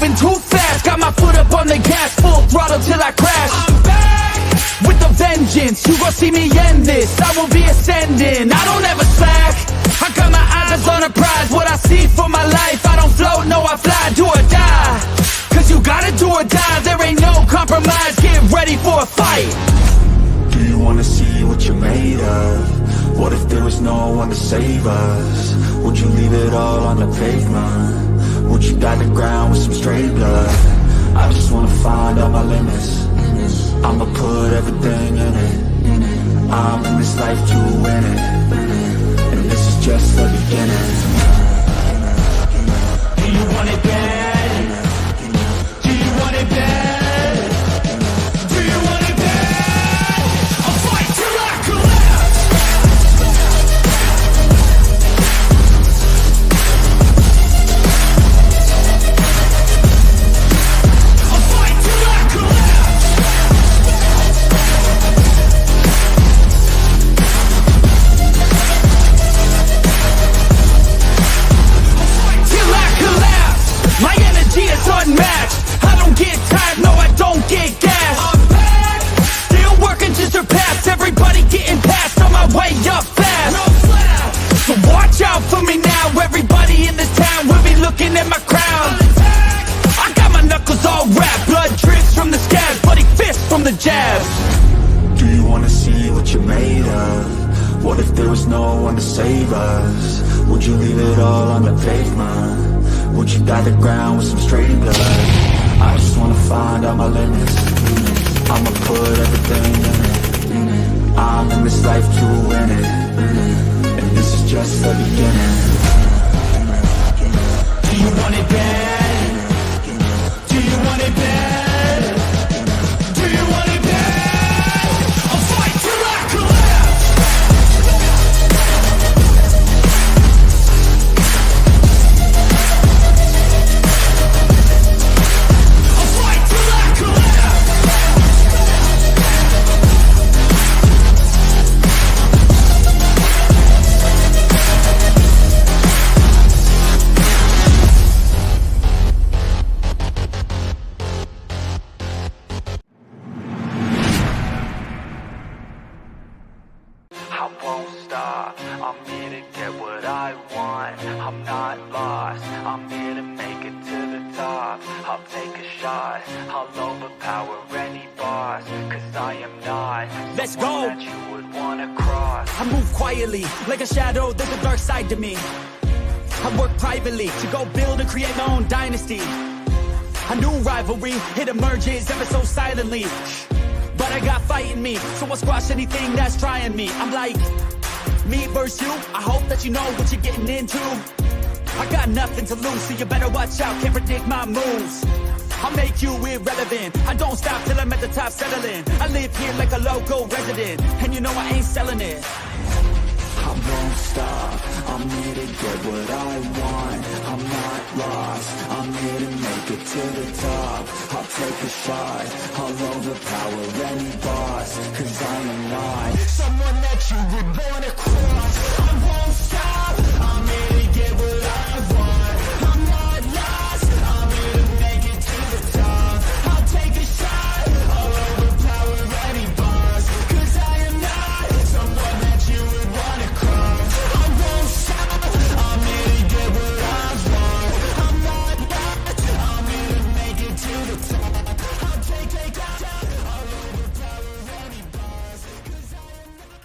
moving too fast. Got my foot up on the gas, full throttle till I crash. I'm back with a vengeance. You gon' see me end this. I will be ascending. I don't ever slack. I got my eyes on a prize. What I see for my life. I don't float, no I fly. Do or die. Cause you gotta do or die. There ain't no compromise. Get ready for a fight. Do you wanna see what you're made of? What if there was no one to save us? Would you leave it all on the pavement? Would you die the ground with some stray blood? I just wanna find all my limits. I'ma put everything in it. I'm in this life to win it, and this is just the beginning. Do you want it bad? Do you want it bad? Do you want it bad? I'll fight till I collapse. I'll fight till I collapse. Till I collapse. My energy is unmatched. I don't get tired, no I don't get gas. I'm back. Still working to surpass. Everybody getting past. On my way up fast. No slap. So watch out for me now. Everybody in this town will be looking at my crown. I got my knuckles all wrapped. Blood drips from the scabs. Bloody fists from the jabs. Do you wanna see what you're made of? What if there was no one to save us? Would you leave it all on the pavement? Would you dye the ground with some stray blood? I just wanna find out my limits. I'ma put everything in it. I'm in this life to win it, and this is just the beginning. Do you want it bad? Do you want it bad? Do you want it bad? I'll fight till I collapse. I'll fight till I collapse. I won't stop, I'm here to get what I want. I'm not lost, I'm here to make it to the top. I'll take a shot, I'll overpower any boss. Cause I am not Let's someone go. that you would wanna cross. I move quietly, like a shadow, there's a dark side to me. I work privately to go build and create my own dynasty. A new rivalry, it emerges ever so silently. But I got fight in me, so I'll squash anything that's trying me. I'm like, me versus you, I hope that you know what you're getting into. I got nothing to lose, so you better watch out, can't predict my moves. I'll make you irrelevant, I don't stop till I'm at the top settling. I live here like a local resident, and you know I ain't selling it. I won't stop, I'm here to get what I want. I'm not lost, I'm here to make it to the top. I'll take a shot, I'll overpower any boss. Cause I am not someone that you would wanna cross. I won't stop, I'm here to get what I want. I'm not lost, I'm here to make it to the top. I'll take a shot, I'll overpower any boss. Cause I am not someone that you would wanna cross. I won't stop, I'm here to get what I want. I'm not lost, I'm here to make it to the top. I'll take a shot, I'll overpower any boss. Cause I am not.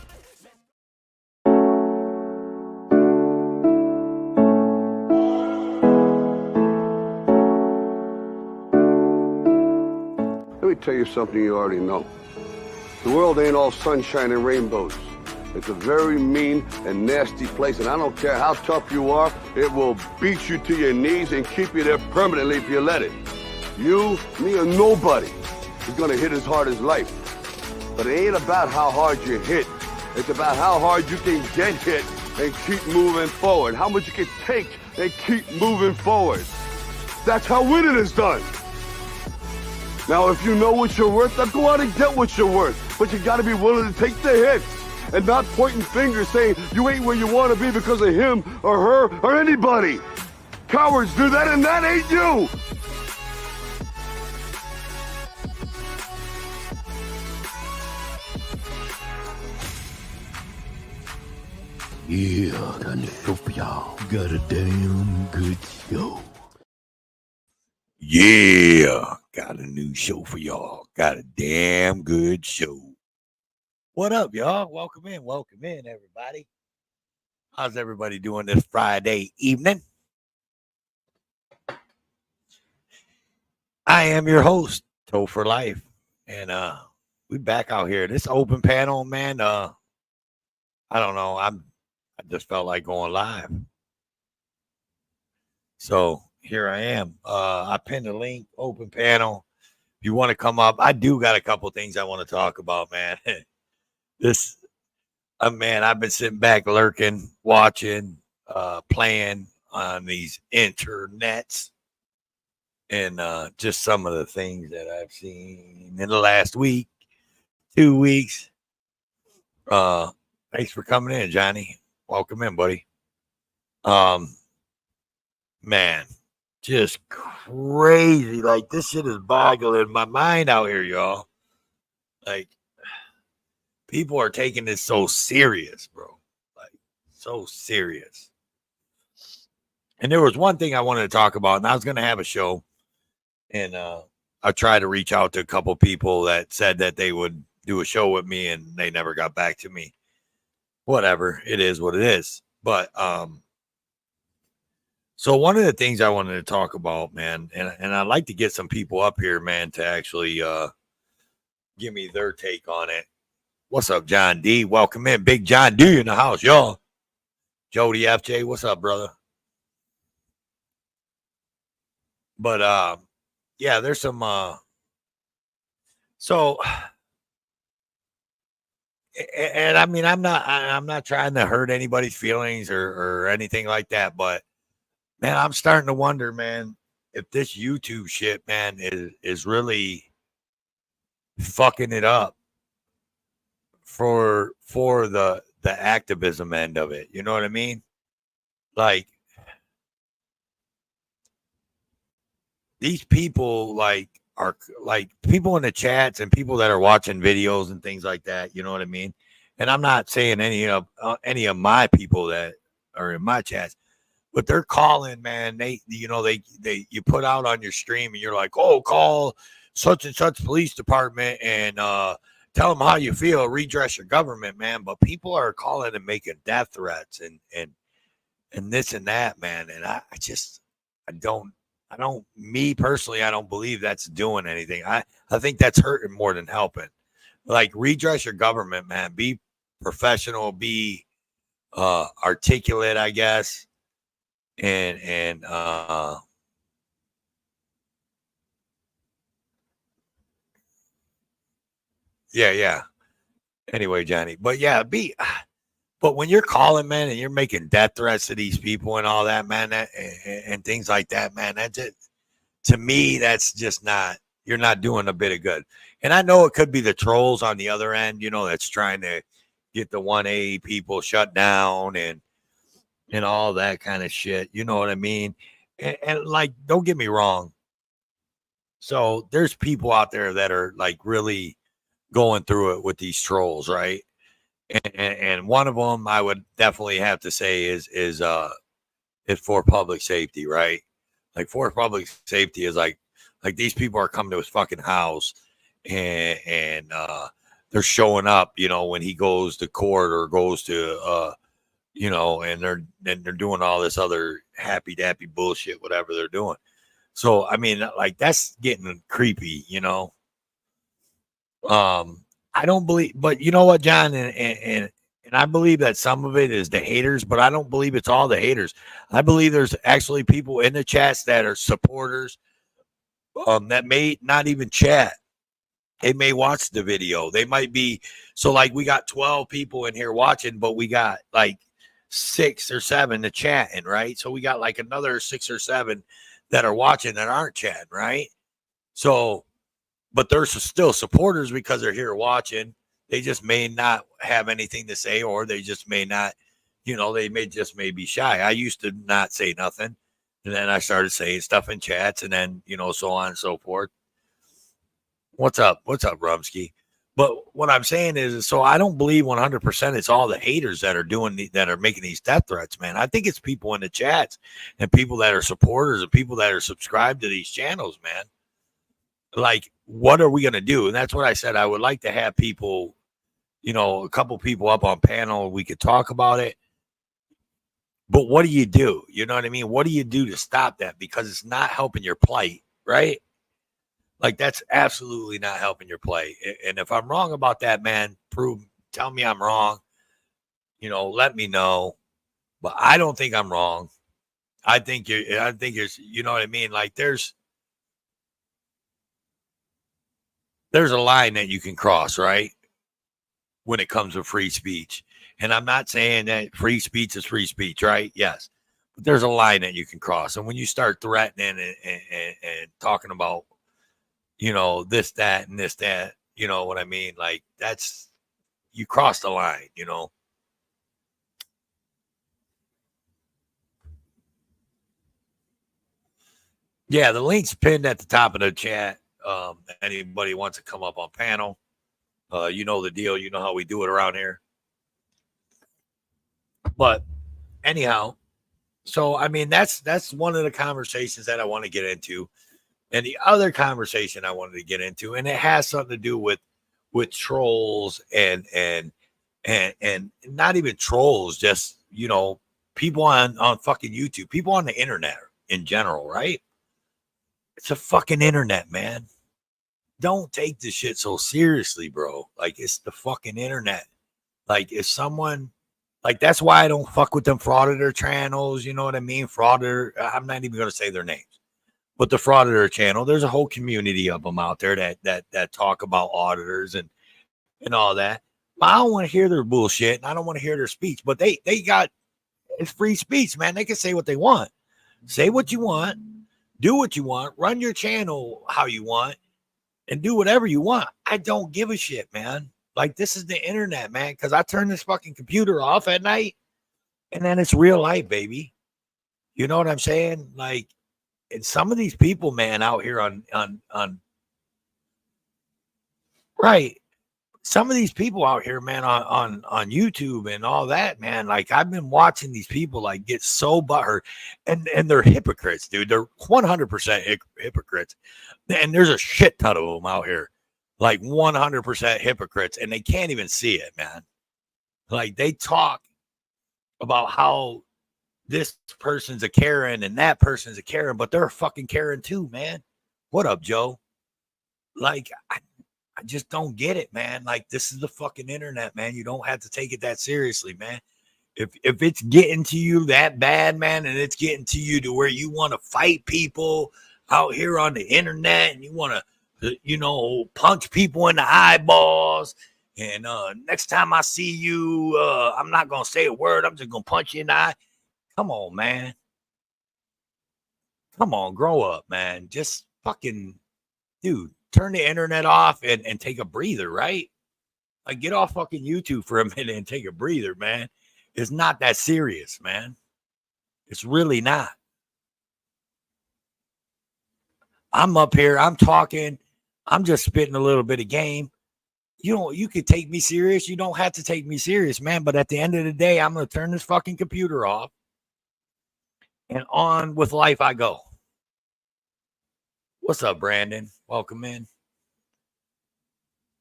Let me tell you something you already know. The world ain't all sunshine and rainbows. It's a very mean and nasty place, and I don't care how tough you are, it will beat you to your knees and keep you there permanently if you let it. You, me, or nobody is gonna hit as hard as life. But it ain't about how hard you hit. It's about how hard you can get hit and keep moving forward. How much you can take and keep moving forward. That's how winning is done. Now, if you know what you're worth, then go out and get what you're worth. But you gotta be willing to take the hits and not pointing fingers saying you ain't where you wanna be because of him or her or anybody. Cowards do that, and that ain't you. Yeah, got a new show for y'all. Got a damn good show. Yeah, got a new show for y'all. Got a damn good show. What up, y'all? Welcome in, everybody. How's everybody doing this Friday evening? I am your host, Toe for Life, and we back out here. This open panel, man. I don't know. I just felt like going live, so here I am. I pinned a link, open panel. If you want to come up, I do got a couple things I want to talk about, man. This, man, I've been sitting back, lurking, watching, playing on these internets, and just some of the things that I've seen in the last week, 2 weeks. Thanks for coming in, Johnny. Welcome in, buddy. Man, just crazy. Like, this shit is boggling my mind out here, y'all. Like, people are taking this so serious, bro. Like, so serious. And there was one thing I wanted to talk about, and I was going to have a show, and I tried to reach out to a couple people that said that they would do a show with me, and they never got back to me. Whatever, it is what it is. But so one of the things I wanted to talk about, man, and I'd like to get some people up here, man, to actually give me their take on it. What's up, John D? Welcome in. Big John D in the house, y'all. Jody FJ, what's up, brother? But yeah, there's some so, and I mean, I'm not trying to hurt anybody's feelings or anything like that, but man, I'm starting to wonder, man, if this YouTube shit, man, is really fucking it up for the activism end of it. You know what I mean? Like, these people are like people in the chats and people that are watching videos and things like that. You know what I mean? And I'm not saying any of my people that are in my chats, but they're calling, man. They you put out on your stream and you're like, oh, call such and such police department and tell them how you feel, redress your government, man. But people are calling and making death threats and this and that, man. And I don't, me personally, I don't believe that's doing anything. I think that's hurting more than helping. Like, redress your government, man. Be professional, be articulate, I guess. And yeah. Anyway, Johnny. But yeah, but when you're calling, man, and you're making death threats to these people and all that, man, and things like that, man, that's it. To me, that's just not, you're not doing a bit of good. And I know it could be the trolls on the other end, that's trying to get the 1A people shut down and all that kind of shit. You know what I mean? And like, don't get me wrong. So there's people out there that are like really going through it with these trolls, right? And one of them I would definitely have to say is for public safety, right? Like, for public safety is like these people are coming to his fucking house and they're showing up, when he goes to court or goes to and they're doing all this other happy dappy bullshit, whatever they're doing. So I mean, like, that's getting creepy, I don't believe, but you know what, John, and I believe that some of it is the haters, but I don't believe it's all the haters. I believe there's actually people in the chats that are supporters, that may not even chat. They may watch the video. They might be, so like, we got 12 people in here watching, but we got like 6 or 7 to chatting, right? So we got like another 6 or 7 that are watching that aren't chatting, right? So, but they're still supporters because they're here watching. They just may not have anything to say, or they just may not, they may be shy. I used to not say nothing, and then I started saying stuff in chats, and then, so on and so forth. What's up, Rumsky? But what I'm saying is, so I don't believe 100% it's all the haters that are that are making these death threats, man. I think it's people in the chats and people that are supporters and people that are subscribed to these channels, man. Like, what are we going to do? And that's what I said. I would like to have people, a couple people up on panel. We could talk about it. But what do? You know what I mean? What do you do to stop that? Because it's not helping your plight, right? Like, that's absolutely not helping your play. And if I'm wrong about that, man, tell me I'm wrong. Let me know. But I don't think I'm wrong. I think it's, you know what I mean? Like, there's a line that you can cross, right? When it comes to free speech. And I'm not saying that free speech is free speech, right? Yes. But there's a line that you can cross. And when you start threatening and talking about, this, that, and this, that, you know what I mean? Like, you cross the line, Yeah, the link's pinned at the top of the chat. Anybody wants to come up on panel, you know the deal. You know how we do it around here. But anyhow, so, I mean, that's one of the conversations that I want to get into. And the other conversation I wanted to get into, and it has something to do with trolls and not even trolls, just, people on fucking YouTube, people on the internet in general, right? It's a fucking internet, man. Don't take this shit so seriously, bro. Like, it's the fucking internet. Like, if someone, like, that's why I don't fuck with them frauditor channels. You know what I mean? Frauditor. I'm not even going to say their names. But the frauditor channel, there's a whole community of them out there that talk about auditors and all that. But I don't want to hear their bullshit, and I don't want to hear their speech. But it's free speech, man. They can say what they want. Say what you want. Do what you want. Run your channel how you want. And do whatever you want. I don't give a shit, man. Like, this is the internet, man. Because I turn this fucking computer off at night, and then it's real life, baby. You know what I'm saying? Like, and some of these people, man, out here on right. Some of these people out here, man, on YouTube and all that, man, like, I've been watching these people, like, get so butthurt, and they're hypocrites, dude. They're 100% hypocrites. And there's a shit ton of them out here, like 100% hypocrites, and they can't even see it, man. Like, they talk about how this person's a Karen and that person's a Karen, but they're a fucking Karen too, man. What up, Joe? Like, I just don't get it, man. Like, this is the fucking internet, man. You don't have to take it that seriously, man. If it's getting to you that bad, man, and it's getting to you to where you want to fight people out here on the internet, and you want to, punch people in the eyeballs, and next time I see you, I'm not gonna say a word. I'm just gonna punch you in the eye. Come on, man. Come on, grow up, man. Just fucking, dude, turn the internet off and take a breather, right? Like, get off fucking YouTube for a minute and take a breather, man. It's not that serious, man. It's really not. I'm up here, I'm talking, I'm just spitting a little bit of game. You could take me serious. You don't have to take me serious, man. But at the end of the day, I'm going to turn this fucking computer off. And on with life I go. What's up, Brandon? Welcome in.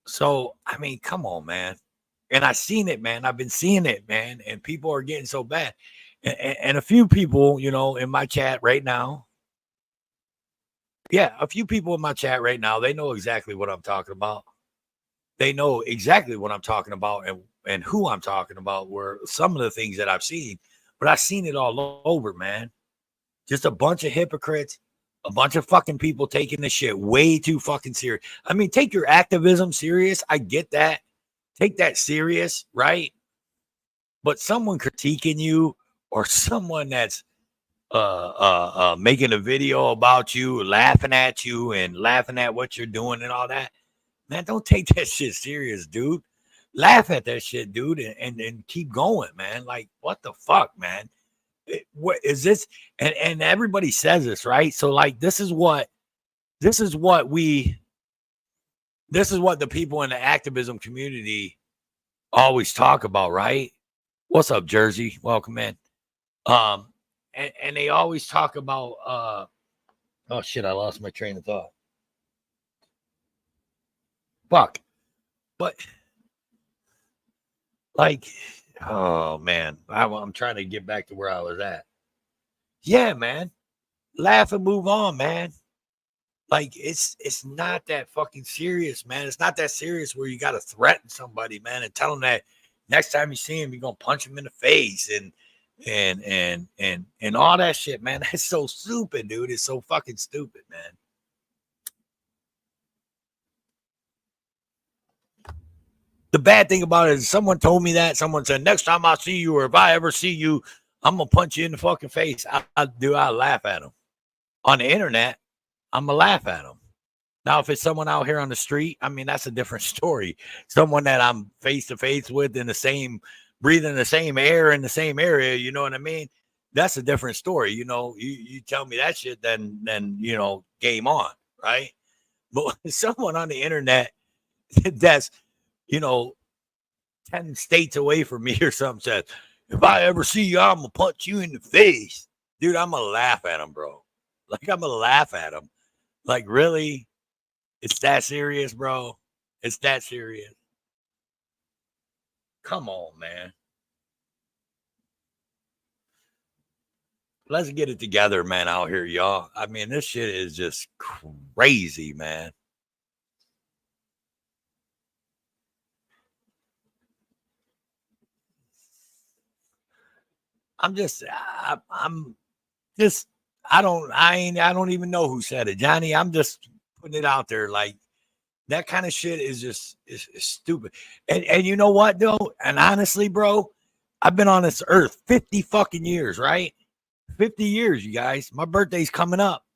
So, I mean, come on, man. And I've seen it, man. I've been seeing it, man. And people are getting so bad. And a few people, in my chat right now. Yeah, a few people in my chat right now, they know exactly what I'm talking about. They know exactly what I'm talking about and who I'm talking about were some of the things that I've seen. But I've seen it all over, man. Just a bunch of hypocrites, a bunch of fucking people taking this shit way too fucking serious. I mean, take your activism serious. I get that. Take that serious, right? But someone critiquing you or someone that's making a video about you, laughing at you and laughing at what you're doing and all that, man, don't take that shit serious, dude. Laugh at that shit, dude, and keep going, man. Like, what the fuck, man? What is this? And everybody says this, right? So, like, this is what we this is what the people in the activism community always talk about, right? What's up, Jersey? Welcome in. And they always talk about oh shit, I lost my train of thought. Fuck. But like, oh man, I'm trying to get back to where I was at. Yeah, man. Laugh and move on, man. Like it's not that fucking serious, man. It's not that serious where you got to threaten somebody, man, and tell them that next time you see him, you're gonna punch him in the face and all that shit, man. That's so stupid, dude. It's so fucking stupid, man. The bad thing about it is someone told me that. Someone said, next time I see you, or if I ever see you, I'm gonna punch you in the fucking face. I laugh at them. On the internet, I'm gonna laugh at them. Now, if it's someone out here on the street, I mean, that's a different story. Someone that I'm face to face with in the same, breathing the same air in the same area, you know what I mean? That's a different story. You know, you tell me that shit, then you know, game on, right? But someone on the internet that's, you know, 10 states away from me or something says, if I ever see you, I'm gonna punch you in the face. Dude, I'm gonna laugh at him, bro. Like, I'm gonna laugh at him. Like, really? It's that serious, bro? It's that serious? Come on, man. Let's get it together, man, out here, y'all. I mean, this shit is just crazy, man. I don't even know who said it, Johnny. I'm just putting it out there. Like, that kind of shit is just is stupid. And you know what, though? And honestly, bro, I've been on this earth 50 fucking years, right? 50 years, you guys. My birthday's coming up.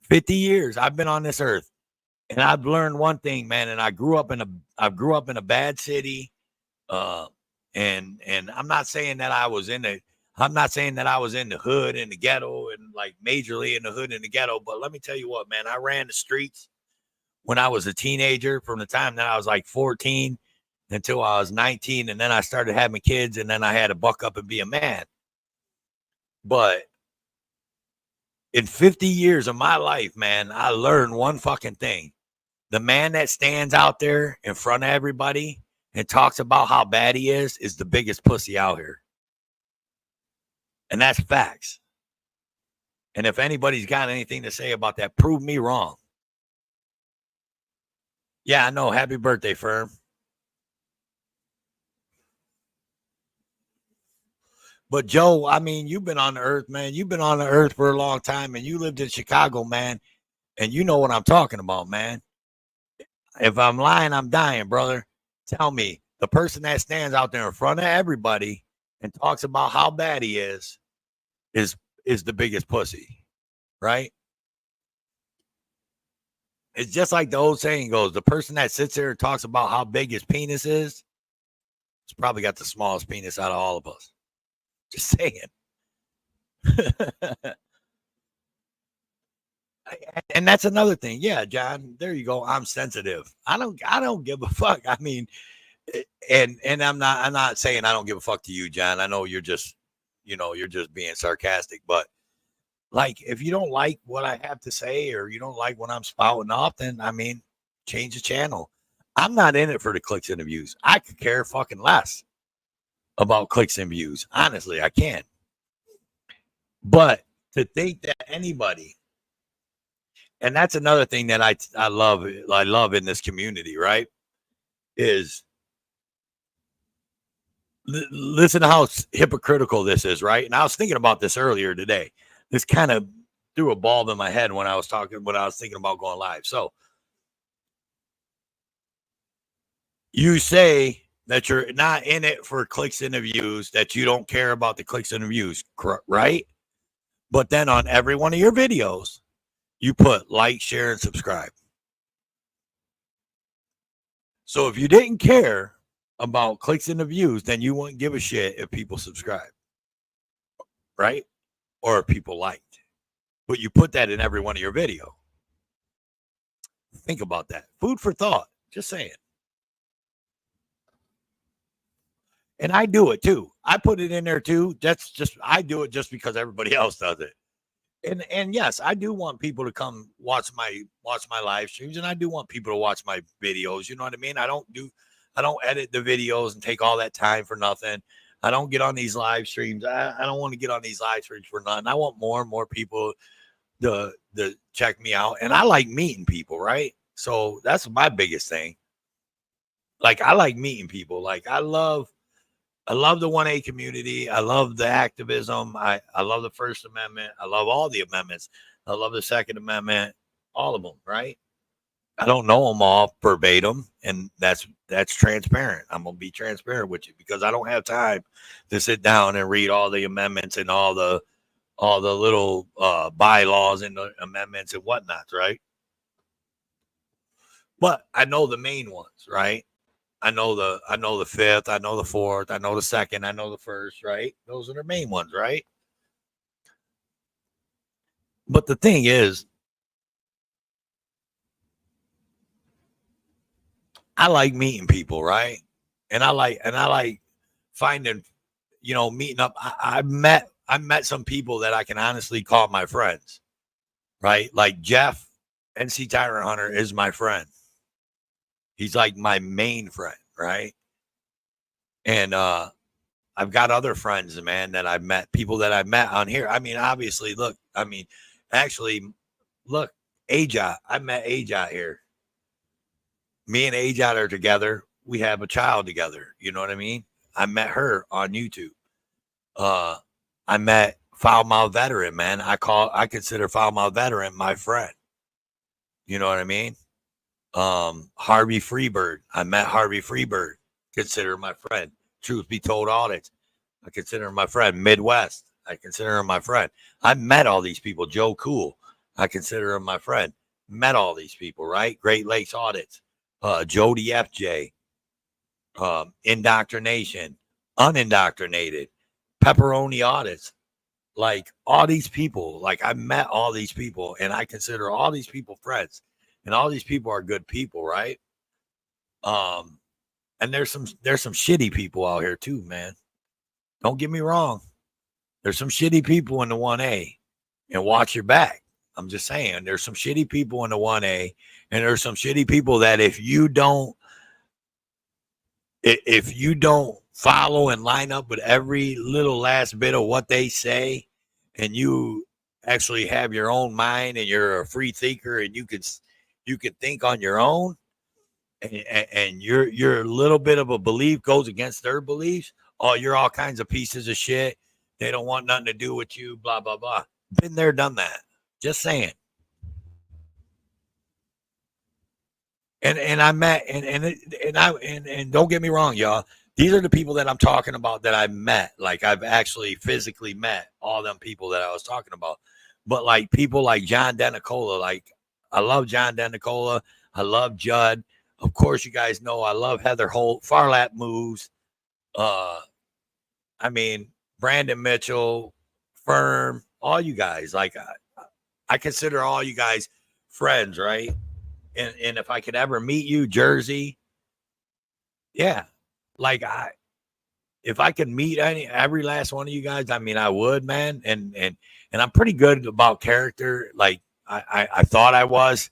50 years I've been on this earth. And I've learned one thing, man. And I grew up in a bad city. And I'm not saying that I was in the hood, in the ghetto, and like majorly in the hood, in the ghetto. But let me tell you what, man, I ran the streets when I was a teenager, from the time that I was like 14 until I was 19. And then I started having kids, and then I had to buck up and be a man. But in 50 years of my life, man, I learned one fucking thing. The man that stands out there in front of everybody and talks about how bad he is the biggest pussy out here. And that's facts. And if anybody's got anything to say about that, prove me wrong. Yeah, I know. Happy birthday, Firm. But Joe, I mean, you've been on the earth, man. You've been on the earth for a long time, and you lived in Chicago, man. And you know what I'm talking about, man. If I'm lying, I'm dying, brother. Tell me, the person that stands out there in front of everybody and talks about how bad he is the biggest pussy, right? It's just like the old saying goes, the person that sits there and talks about how big his penis is, it's probably got the smallest penis out of all of us. Just saying. And that's another thing. Yeah, John, there you go. I'm sensitive. I don't give a fuck. I mean, and I'm not saying I don't give a fuck to you, John. I know you're just being sarcastic, but like, if you don't like what I have to say, or you don't like when I'm spouting off, then I mean, change the channel. I'm not in it for the clicks and the views. I could care fucking less about clicks and views. Honestly, I can. But to think that anybody, and that's another thing that I love in this community, right? Is listen to how hypocritical this is, right? And I was thinking about this earlier today. This kind of threw a bulb in my head when I was thinking about going live. So you say that you're not in it for clicks and the views, that you don't care about the clicks and the views, right? But then on every one of your videos, you put like, share, and subscribe. So if you didn't care about clicks and the views, then you wouldn't give a shit if people subscribe, right? Or if people liked. But you put that in every one of your videos. Think about that. Food for thought. Just saying. And I do it too. I put it in there too. That's just I do it just because everybody else does it. And yes, I do want people to come watch my live streams, and I do want people to watch my videos. You know what I mean? I don't edit the videos and take all that time for nothing. I don't get on these live streams. I don't want to get on these live streams for nothing. I want more and more people to check me out. And I like meeting people, right? So that's my biggest thing. Like I like meeting people. Like I love the 1A community. I love the activism. I love the First Amendment. I love all the amendments. I love the Second Amendment, all of them, right? I don't know them all verbatim, and that's transparent. I'm gonna be transparent with you because I don't have time to sit down and read all the amendments and all the little bylaws and the amendments and whatnots, right? But I know the main ones, right? I know the fifth, I know the fourth, I know the second, I know the first, right? Those are the main ones, right? But the thing is, I like meeting people, right? And I like finding, meeting up. I met some people that I can honestly call my friends, right? Like Jeff, NC Tyrant Hunter is my friend. He's like my main friend, right? And I've got other friends, man, that I've met, people that I've met on here. I mean, obviously, look, actually, look, Ajot. I met Ajot here. Me and Ajot are together. We have a child together. You know what I mean? I met her on YouTube. I met Foul Mouth Veteran, man. I consider Foul Mouth Veteran my friend. You know what I mean? Harvey Freebird. I met Harvey Freebird. Consider my friend. Truth be told, audits. I consider him my friend. Midwest. I consider him my friend. I met all these people. Joe Cool. I consider him my friend. Met all these people, right? Great Lakes Audits. Jody FJ. Indoctrination. Unindoctrinated. Pepperoni Audits. Like all these people. Like I met all these people, and I consider all these people friends. And all these people are good people, right? And there's some shitty people out here too, man. Don't get me wrong. There's some shitty people in the 1A, and watch your back. I'm just saying, there's some shitty people in the 1A, and there's some shitty people that if you don't follow and line up with every little last bit of what they say, and you actually have your own mind and you're a free thinker and you can think on your own, and your little bit of a belief goes against their beliefs, oh, you're all kinds of pieces of shit. They don't want nothing to do with you, blah, blah, blah. Been there, done that. Just saying. And I met and don't get me wrong, y'all. These are the people that I'm talking about that I met. Like I've actually physically met all them people that I was talking about. But like people like John Denicola, like I love John Denicola. I love Judd. Of course, you guys know I love Heather Holt, Farlap Moves. Brandon Mitchell, Firm, all you guys. Like I consider all you guys friends, right? And if I could ever meet you, Jersey, yeah, like if I could meet every last one of you guys, I would, man. And I'm pretty good about character. Like I thought I was.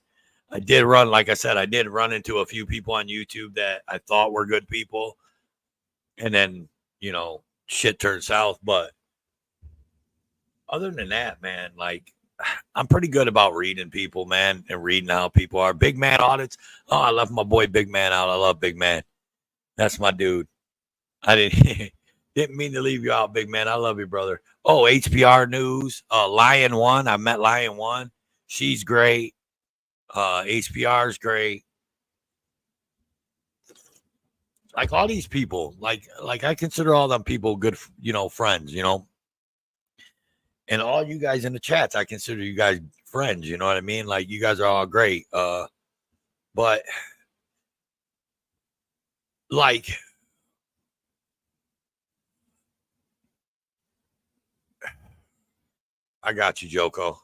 I did run, like I said, I did run into a few people on YouTube that I thought were good people, and then shit turned south. But other than that, man, like I'm pretty good about reading people, man, and reading how people are. Big Man Audits. Oh, I left my boy Big Man out. I love Big Man. That's my dude. I didn't mean to leave you out, Big Man. I love you, brother. Oh, HPR News. Lion One. I met Lion One. She's great. HPR is great. Like all these people, like I consider all them people good, friends, and all you guys in the chats, I consider you guys friends. You know what I mean? Like you guys are all great. But like, I got you, Joko.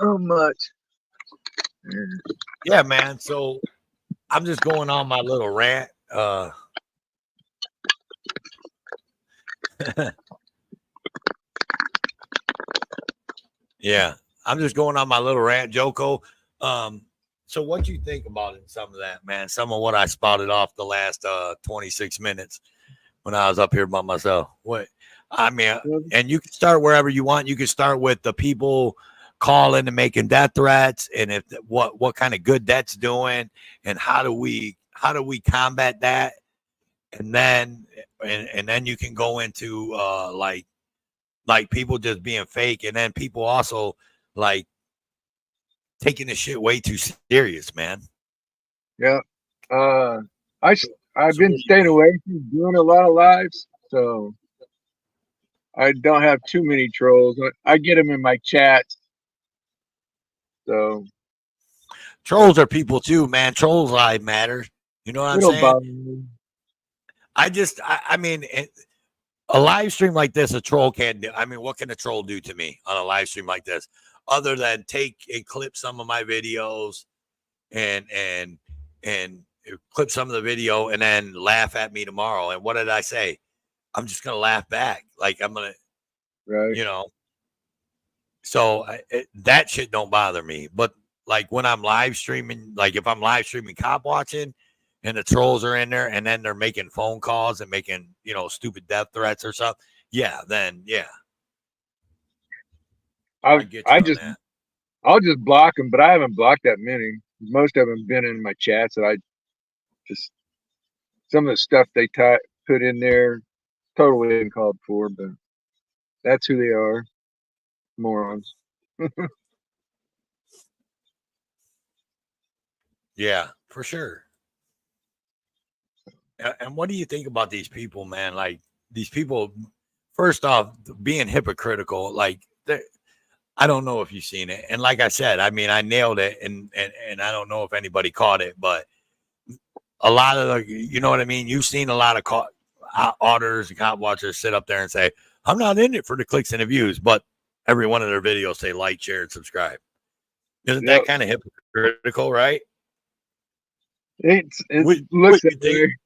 so much. Yeah, man. So I'm just going on my little rant. Yeah, I'm just going on my little rant, Joko. So what you think about it, some of that, man? Some of what I spotted off the last 26 minutes when I was up here by myself. What I mean, and you can start wherever you want. You can start with the people calling and making death threats, and if what kind of good that's doing, and how do we combat that, and then you can go into like people just being fake, and then people also like taking this shit way too serious, man. Yeah. I've So been what do you staying think? away from doing a lot of lives, so I don't have too many trolls. I get them in my chats, so Trolls are people too, man. Trolls live matter. You know what I'm it'll saying? bother me. I mean, a live stream like this, a troll can't do. I mean, what can a troll do to me on a live stream like this, other than take and clip some of my videos and clip some of the video and then laugh at me tomorrow? And what did I say? I'm just gonna laugh back. Like I'm gonna, Right. you know. So that shit don't bother me. But like when I'm live streaming, like if I'm live streaming cop watching and the trolls are in there and then they're making phone calls and making, stupid death threats or something. Yeah, then yeah, I I get I you on just that. I'll just block them, but I haven't blocked that many. Most of them been in my chats that I just some of the stuff they put in there totally uncalled for, but that's who they are, morons. Yeah, for sure. And what do you think about these people, man? Like these people, first off, being hypocritical. Like I don't know if you've seen it. And like I said, I mean, I nailed it, and I don't know if anybody caught it, but a lot of the, you know what I mean? You've seen a lot of auditors and cop watchers sit up there and say, I'm not in it for the clicks and the views, but every one of their videos say like, share, and subscribe. Isn't Yep. that kind of hypocritical, right? It What looks that you think? way.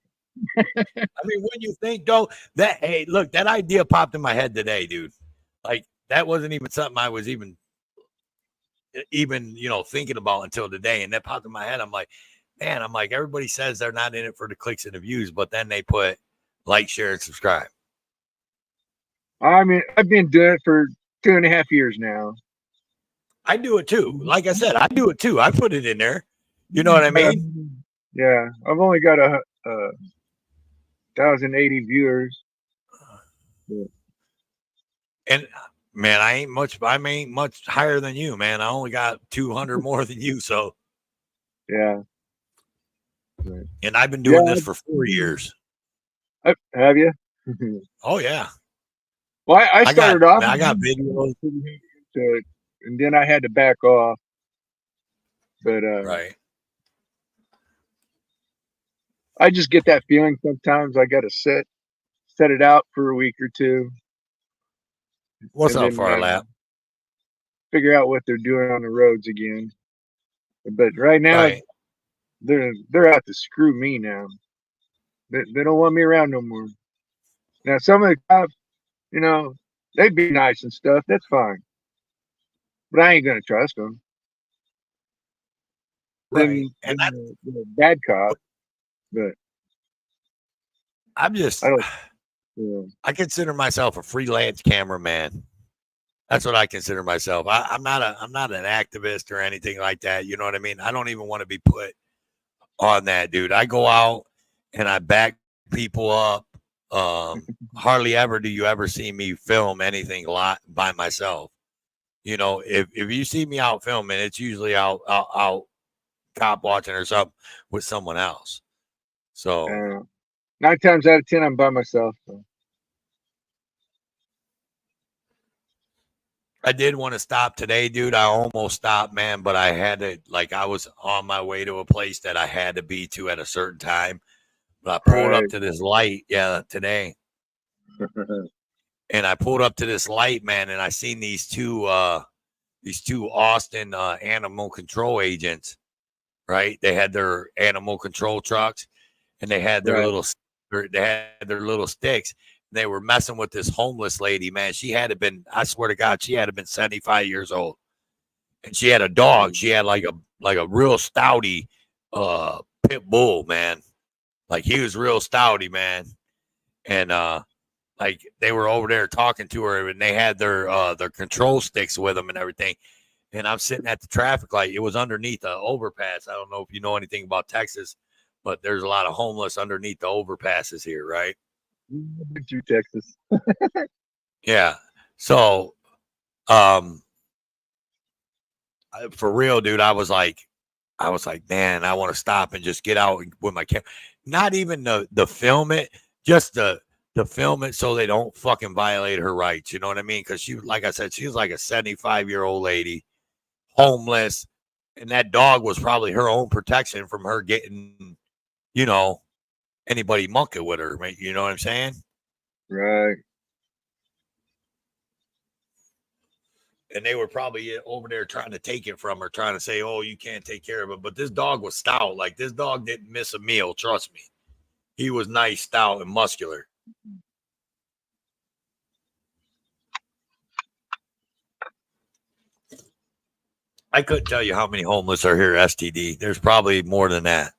I mean, when you think though that, hey, look, that idea popped in my head today, dude. Like that wasn't even something I was even thinking about until today, and that popped in my head. I'm like, man, everybody says they're not in it for the clicks and the views, but then they put like, share, and subscribe. I mean, I've been doing it for 2.5 years now. I do it too. Like I said, I do it too. I put it in there. You know what I mean? Yeah, I've only got a 1,080 viewers. And man, I ain't much higher than you, man. I only got 200 more than you. So Yeah. and I've been doing this for 4 years. Have you? Oh yeah. Well, I started off. I got videos. And then I had to back off. But Right. I just get that feeling sometimes I got to set it out for a week or two. What's and up, then Farlap? figure out what they're doing on the roads again. But right now, Right. they're out to screw me now. They don't want me around no more. Now some of the cops, they'd be nice and stuff. That's fine. But I ain't gonna trust them. Right. Then And the bad cop. But I'm just, I don't. Yeah. I consider myself a freelance cameraman. That's what I consider myself. I'm not an activist or anything like that. You know what I mean? I don't even want to be put on that, dude. I go out and I back people up. Hardly ever do you ever see me film anything by myself. If you see me out filming, it's usually out cop watching or something with someone else. So 9 times out of 10, I'm by myself. So. I did want to stop today, dude. I almost stopped, man, but I had to, I was on my way to a place that I had to be to at a certain time. But I pulled up to this light, today. And I pulled up to this light, man, and I seen these two these two Austin animal control agents, right? They had their animal control trucks, and they had their Right. little sticks. They were messing with this homeless lady, man. She had to been, I swear to God, she had to been 75 years old. And she had a dog. She had like a real stouty pit bull, man. Like he was real stouty, man. And like they were over there talking to her, and they had their control sticks with them and everything. And I'm sitting at the traffic light. It was underneath the overpass. I don't know if you know anything about Texas, but there's a lot of homeless underneath the overpasses here, right? To Texas. Yeah. So, um, for real, dude, I was like, man, I want to stop and just get out with my camera. Not even the film it, just the film it so they don't fucking violate her rights. You know what I mean? Because she, like I said, she was like a 75-year-old lady, homeless, and that dog was probably her own protection from her getting, you know, anybody monkey with her. You know what I'm saying? Right. And they were probably over there trying to take it from her, trying to say, "Oh, you can't take care of it." But this dog was stout. Like this dog didn't miss a meal. Trust me, he was nice, stout, and muscular. I couldn't tell you how many homeless are here. STD. There's probably more than that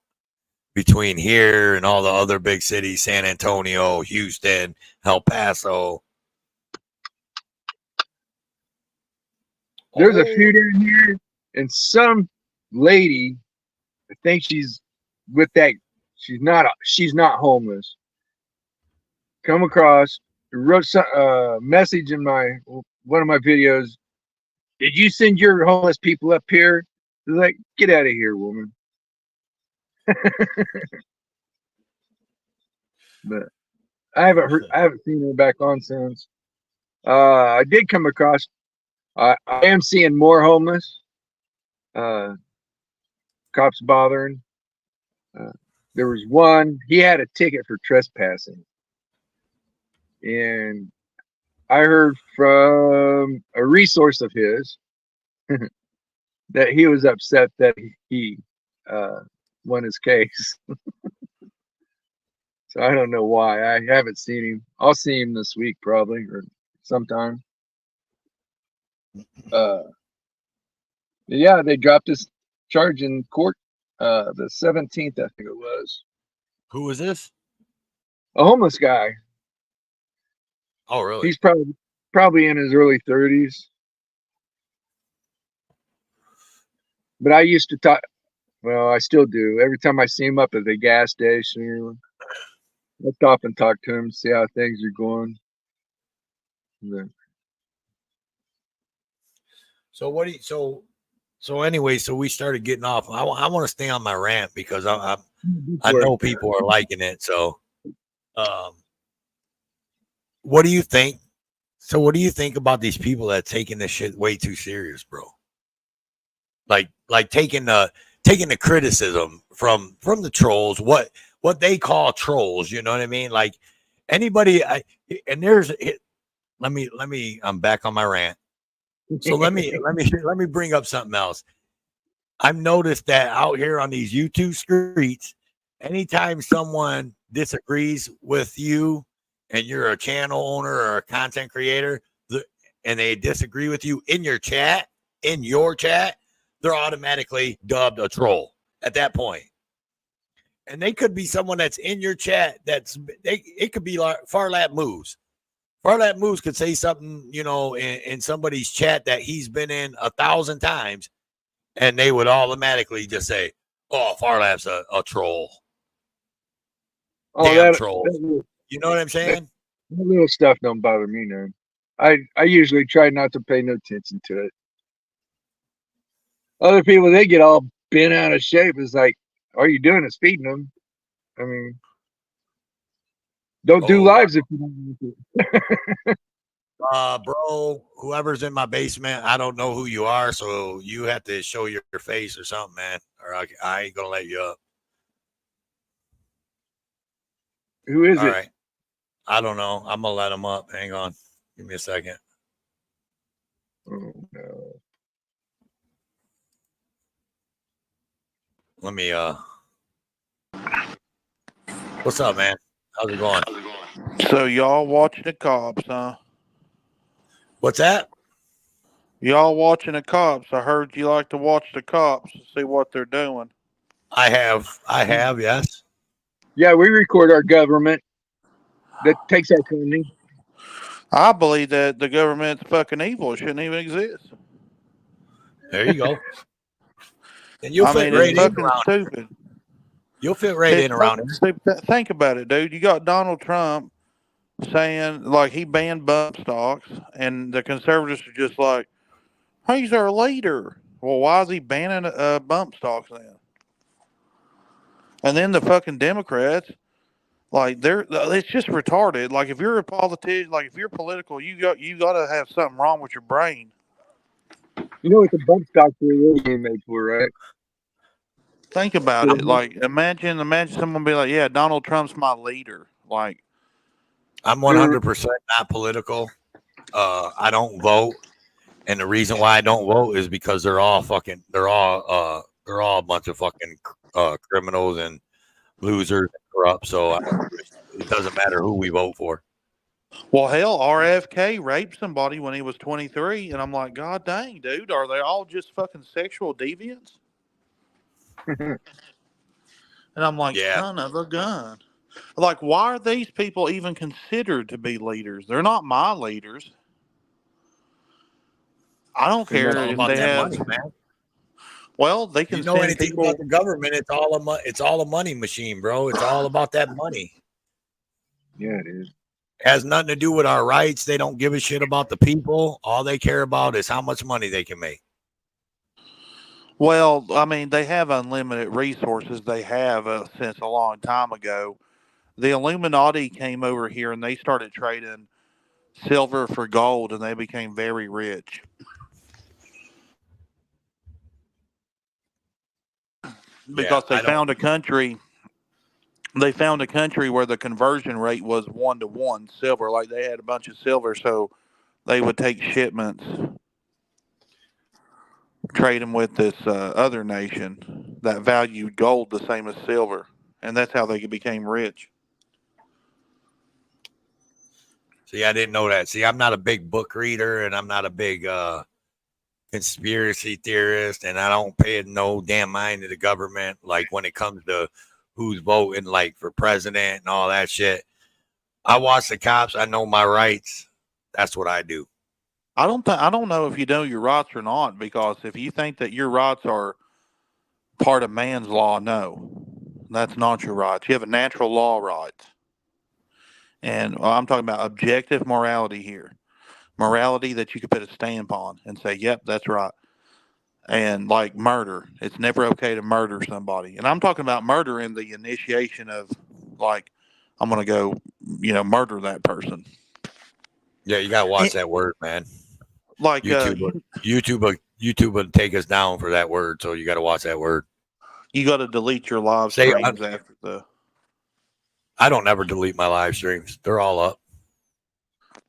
between here and all the other big cities: San Antonio, Houston, El Paso. There's a few down here, and some lady, I think she's with that. She's not homeless. Come across, wrote some message in one of my videos. Did you send your homeless people up here? They're like, get out of here, woman. But I haven't seen her back on since. I did come across. I am seeing more homeless. Cops bothering. There was one. He had a ticket for trespassing, and I heard from a resource of his that he was upset that he won his case. So I don't know why. I haven't seen him. I'll see him this week probably or sometime. Yeah, they dropped his charge in court the 17th, I think it was. Who was this? A homeless guy. Oh, really? He's probably in his early 30s. But I used to talk. Well, I still do. Every time I see him up at the gas station, I stop and talk to him, see how things are going. Yeah. So what do you? So anyway, so we started getting off. I want to stay on my rant because I know people are liking it. So, what do you think? So what do you think about these people that taking this shit way too serious, bro? Like taking the criticism from the trolls, what they call trolls, you know what I mean? Like anybody and there's let me I'm back on my rant. So let me bring up something else. I've noticed that out here on these YouTube streets, anytime someone disagrees with you and you're a channel owner or a content creator, and they disagree with you in your chat, they're automatically dubbed a troll at that point. And they could be someone that's in your chat. It could be like Farlap Moves. Farlap Moves could say something, you know, in somebody's chat that he's been in 1,000 times, and they would automatically just say, "Oh, Farlap's a troll." Oh, Damn troll. You know what I'm saying? That little stuff don't bother me none. I usually try not to pay no attention to it. Other people, they get all bent out of shape. It's like, all you're doing is feeding them. I mean, don't do lives if you don't want to. Bro, whoever's in my basement, I don't know who you are, so you have to show your face or something, man, or I ain't gonna let you up. Who is All it? right. I don't know. I'm gonna let him up. Hang on. Give me a second. Oh, no. Let me what's up, man? How's it going? So y'all watching the cops, huh? What's that? Y'all watching the cops. I heard you like to watch the cops and see what they're doing. I have, yes. Yeah, we record our government that takes our funding. I believe that the government's fucking evil. It shouldn't even exist. There you go. And you'll I fit mean, it's right in fucking around. stupid. You'll fit right It's in around fucking here. stupid. Think about it, dude. You got Donald Trump saying like he banned bump stocks, and the conservatives are just like, "He's our leader." Well, why is he banning bump stocks then? And then the fucking Democrats, like it's just retarded. Like if you're a politician, like if you're political, you got to have something wrong with your brain. You know what the bump stocks were really being made for, right? Think about it. Like imagine someone be like, "Yeah, Donald Trump's my leader." Like I'm 100% not political. I don't vote, and the reason why I don't vote is because they're all a bunch of fucking criminals and losers and corrupt. So it doesn't matter who we vote for. well, hell, RFK raped somebody when he was 23, and I'm like, God dang, dude, are they all just fucking sexual deviants? And I'm like, Yeah, son of a gun. Like, why are these people even considered to be leaders? They're not my leaders. I don't They're not it's care all if about they that have. money, man. Well, they You can know send anything about people. the government? It's all a money machine, bro. It's all about that money. Yeah, it is. It has nothing to do with our rights. They don't give a shit about the people. All they care about is how much money they can make. Well, I mean, they have unlimited resources. They have since a long time ago. The Illuminati came over here and they started trading silver for gold, and they became very rich Yeah, because they found a country. They found a country where the conversion rate was 1 to 1 silver. Like they had a bunch of silver, so they would take shipments, trade them with this other nation that valued gold the same as silver, and that's how they became rich. See, I didn't know that. See, I'm not a big book reader, and I'm not a big conspiracy theorist, and I don't pay no damn mind to the government. Like when it comes to who's voting, like for president and all that shit. I watch the cops. I know my rights. That's what I do. I don't know if you know your rights or not, because if you think that your rights are part of man's law, no, that's not your rights. You have a natural law rights, and I'm talking about objective morality here. Morality that you could put a stamp on and say, "Yep, that's right." And like murder, it's never okay to murder somebody. And I'm talking about murder in the initiation of, like, I'm gonna go, murder that person. Yeah, you gotta watch It, that word, man. like, YouTube would take us down for that word, so you got to watch that word. you got to delete your live Say, streams after the. I don't ever delete my live streams; they're all up.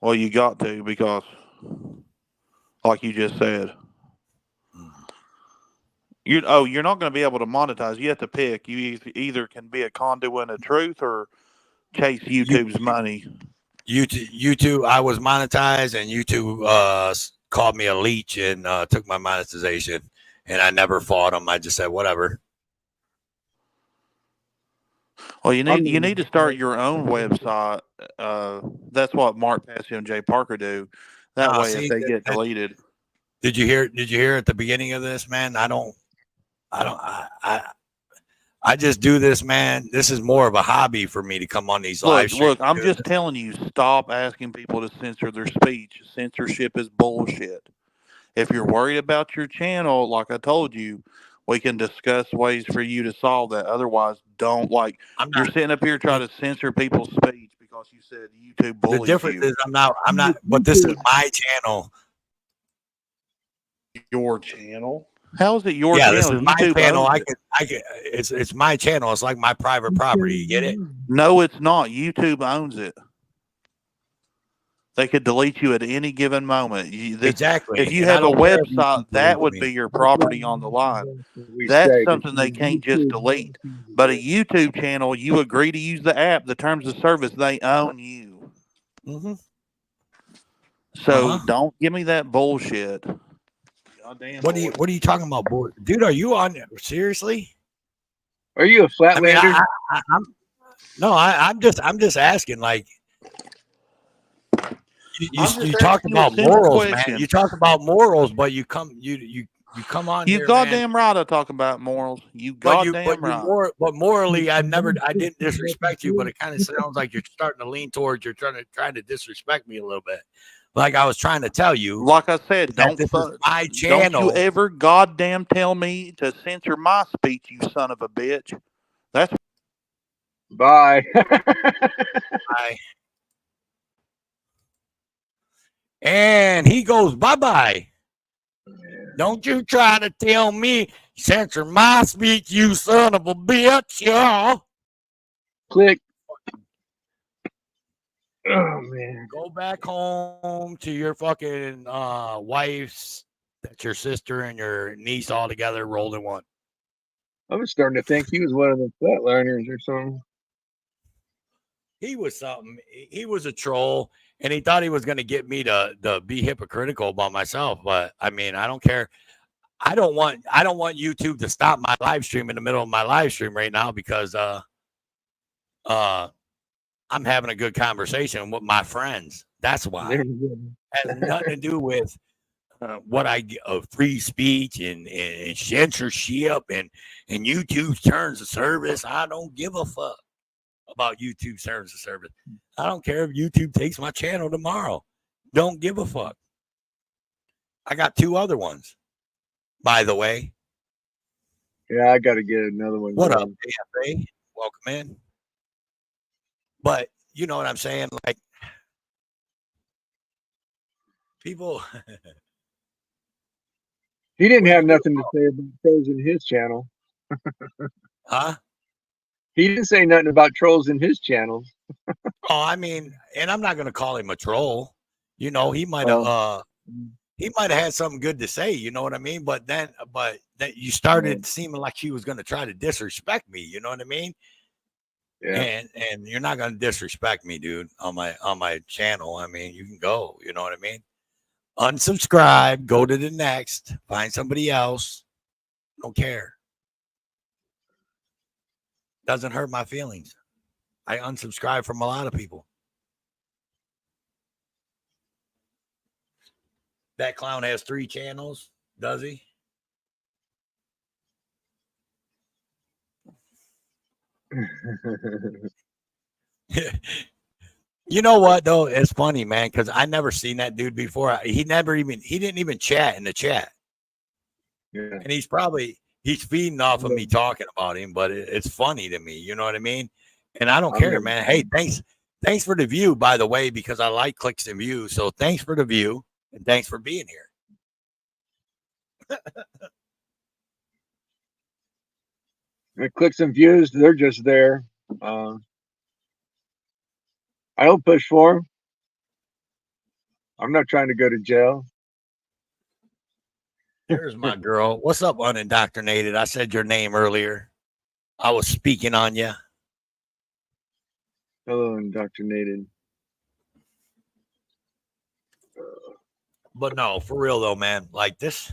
Well, you got to, because, like you just said, you're not going to be able to monetize. You have to pick. You either can be a conduit of truth or chase YouTube's money. YouTube, I was monetized, and YouTube called me a leech and took my monetization. And I never fought them. I just said whatever. Well, you need to start your own website. That's what Mark Passio and Jay Parker do. That way, if they get deleted. Did you hear at the beginning of this, man? I just do this, man. This is more of a hobby for me to come on these live streams. Look, I'm just telling you, stop asking people to censor their speech. Censorship is bullshit. If you're worried about your channel, like I told you, we can discuss ways for you to solve that. Otherwise, don't. You're sitting up here trying to censor people's speech because you said YouTube bullies you. The difference is I'm not, but this is my channel. Your channel? How is it your channel? This is my YouTube channel. It's my channel. It's like my private property. You get it? No, it's not. YouTube owns it. They could delete you at any given moment. Exactly. If you And I have a don't care if website, YouTube that deletes would me. be your property on the line. We That's say, but something they can't just delete. But a YouTube channel, you agree to use the app, the terms of service, they own you. Mm-hmm. So don't give me that bullshit. Goddamn. What are you talking about, boy? Dude, are you on seriously? Are you a I mean, flatlander? I'm just asking. Like, you I'm just talked asking you a about simple morals, man. question. You talk about morals, but you come on You here, man. goddamn right I talk about morals. You goddamn right. But morally, I didn't disrespect you, but it kind of sounds like you're starting to lean towards you're trying to disrespect me a little bit. Like I was trying to tell you, Like I said, that this is my don't you channel. ever goddamn tell me to censor my speech, you son of a bitch. That's Bye. And he goes, bye-bye. Don't you try to tell me censor my speech, you son of a bitch, y'all. Click. Oh man. Go back home to your fucking wife's, that's your sister and your niece all together rolled in one. I was starting to think he was one of the flatliners or something. He was something. He was a troll, and he thought he was going to get me to be hypocritical about myself. But I mean, I don't care. I don't want YouTube to stop my live stream in the middle of my live stream right now because I'm having a good conversation with my friends. That's why. It has nothing to do with what I free speech and censorship and YouTube's terms of service. I don't give a fuck about YouTube terms of service. I don't care if YouTube takes my channel tomorrow. Don't give a fuck. I got 2 other ones, by the way. Yeah, I got to get another one. What up, AFA? Welcome in. But you know what I'm saying? Like, people. He didn't have nothing to say about trolls in his channel. Huh? He didn't say nothing about trolls in his channel. Oh, I mean, and I'm not going to call him a troll. You know, he might have had something good to say. You know what I mean? But then you started seeming like he was going to try to disrespect me. You know what I mean? Yeah. And you're not going to disrespect me, dude, on my channel. I mean, you can go. You know what I mean? Unsubscribe. Go to the next. Find somebody else. Don't care. Doesn't hurt my feelings. I unsubscribe from a lot of people. That clown has 3 channels, does he? You know what though? It's funny, man, because I never seen that dude before. He didn't even chat in the chat. Yeah. And he's feeding off of me talking about him, but it's funny to me. You know what I mean? And I don't care, man. Hey, thanks for the view, by the way, because I like clicks and views. So thanks for the view and thanks for being here. The clicks and views, they're just there. I don't push for them. I'm not trying to go to jail. There's my girl. What's up, unindoctrinated? I said your name earlier. I was speaking on you. Hello, indoctrinated. But no, for real though, man. Like this,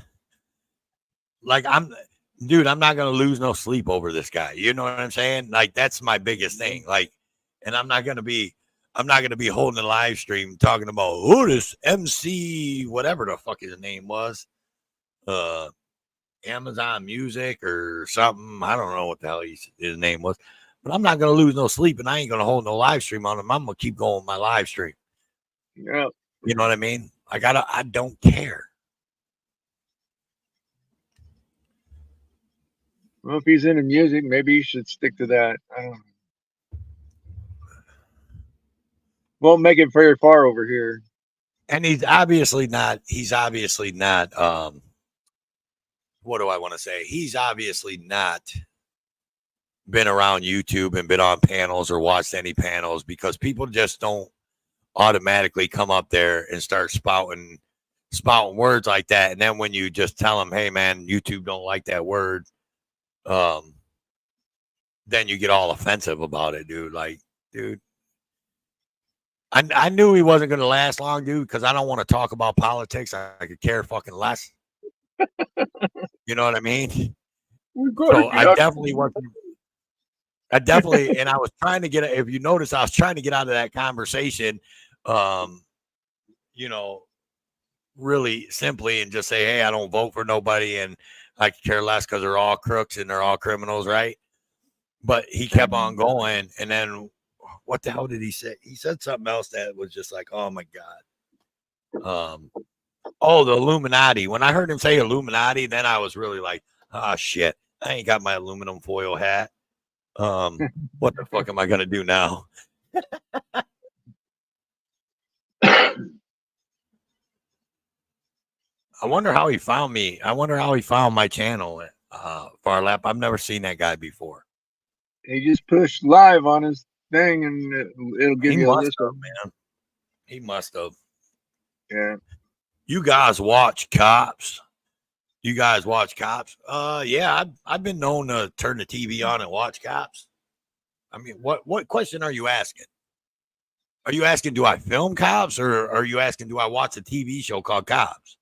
like I'm not gonna lose no sleep over this guy. You know what I'm saying? Like that's my biggest thing. Like, and I'm not gonna be holding a live stream talking about who this MC, whatever the fuck his name was, Amazon Music or something. I don't know what the hell his name was, but I'm not gonna lose no sleep, and I ain't gonna hold no live stream on him. I'm gonna keep going with my live stream. Yeah. You know what I mean? I don't care. Well, if he's into music, maybe he should stick to that. I don't know. Won't make it very far over here. And he's obviously not what do I want to say? He's obviously not been around YouTube and been on panels or watched any panels, because people just don't automatically come up there and start spouting words like that. And then when you just tell them, hey man, YouTube don't like that word, then you get all offensive about it, dude. Like, dude, I knew he wasn't going to last long, dude, because I don't want to talk about politics. I could care fucking less. You know what I mean? So I definitely wasn't. I definitely, and I was trying to get. If you notice, I was trying to get out of that conversation. You know, really simply, and just say, hey, I don't vote for nobody, and I could care less because they're all crooks and they're all criminals, right? But he kept on going, and then what the hell did he say? He said something else that was just like, oh my god. Oh, the Illuminati. When I heard him say Illuminati, then I was really like, oh shit, I ain't got my aluminum foil hat. What the fuck am I gonna do now? I wonder how he found me. I wonder how he found my channel, Far Lap. I've never seen that guy before. He just pushed live on his thing, and it'll give He you a must list have, of. man. He must have. Yeah. You guys watch Cops? You guys watch Cops? Yeah, I've been known to turn the TV on and watch Cops. I mean, what question are you asking? Are you asking, do I film Cops, or are you asking, do I watch a TV show called Cops?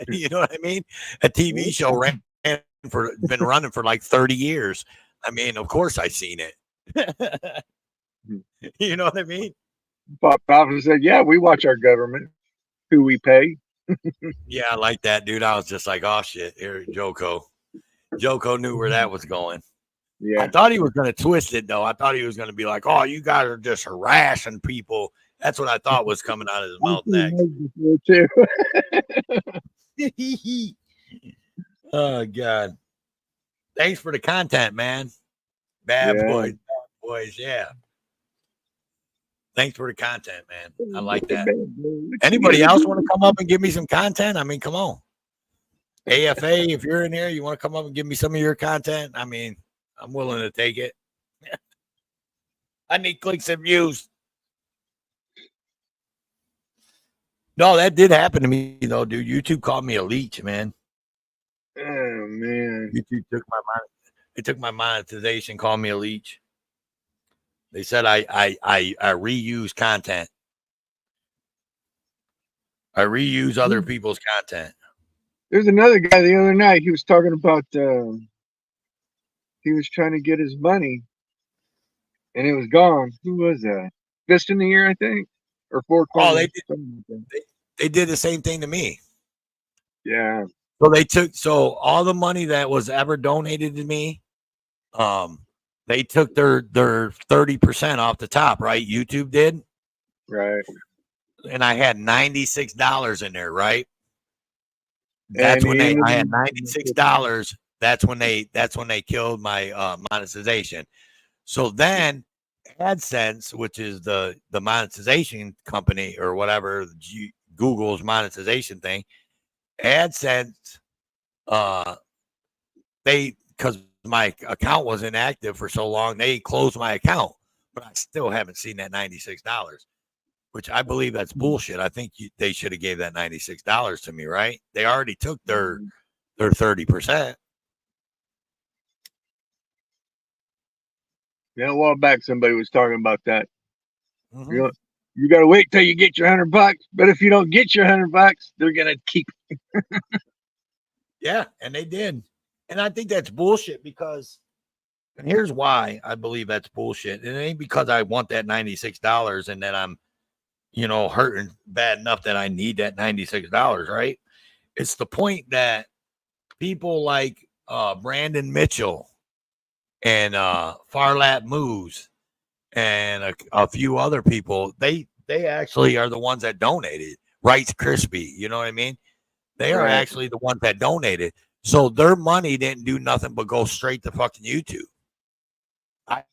You know what I mean? A TV show been running for like 30 years. I mean, of course I seen it. You know what I mean? Papa said, "Yeah, we watch our government, who we pay." Yeah, I like that, dude. I was just like, oh shit, here, Joko. Joko knew where that was going. Yeah. I thought he was going to twist it, though. I thought he was going to be like, oh, you guys are just harassing people. That's what I thought was coming out of his mouth next. Too. Oh, God. Thanks for the content, man. Bad boys. Yeah. Thanks for the content, man. I like that. Anybody else want to come up and give me some content? I mean, come on. AFA, if you're in here, you want to come up and give me some of your content? I mean, I'm willing to take it. I need clicks and views. No, that did happen to me, though, dude. YouTube called me a leech, man. Oh, man. YouTube took my monetization, called me a leech. They said I reuse content. I reuse other people's content. There's another guy the other night. He was talking about he was trying to get his money, and it was gone. Who was that? Fist in the Ear, I think, or Four Corners. They did the same thing to me. Yeah. So all the money that was ever donated to me, they took their 30% off the top, right? YouTube did. Right. And I had $96 in there, right? That's when I had $96. That's when they killed my monetization. So then AdSense, which is the monetization company or whatever, Google's monetization thing, AdSense, because my account was inactive for so long, they closed my account, but I still haven't seen that $96, which I believe that's bullshit. I think they should have gave that $96 to me, right? They already took their 30%. Yeah, a while back somebody was talking about that. Mm-hmm. You got to wait till you get your $100, but if you don't get your $100, they're gonna keep it. Yeah, and they did. And I think that's bullshit because, and here's why I believe that's bullshit. It ain't because I want that $96 and that I'm, hurting bad enough that I need that $96, right? It's the point that people like Brandon Mitchell and Farlap Moose and a few other people, they actually are the ones that donated. Rice Krispy, you know what I mean? They are actually the ones that donated. So their money didn't do nothing but go straight to fucking YouTube. I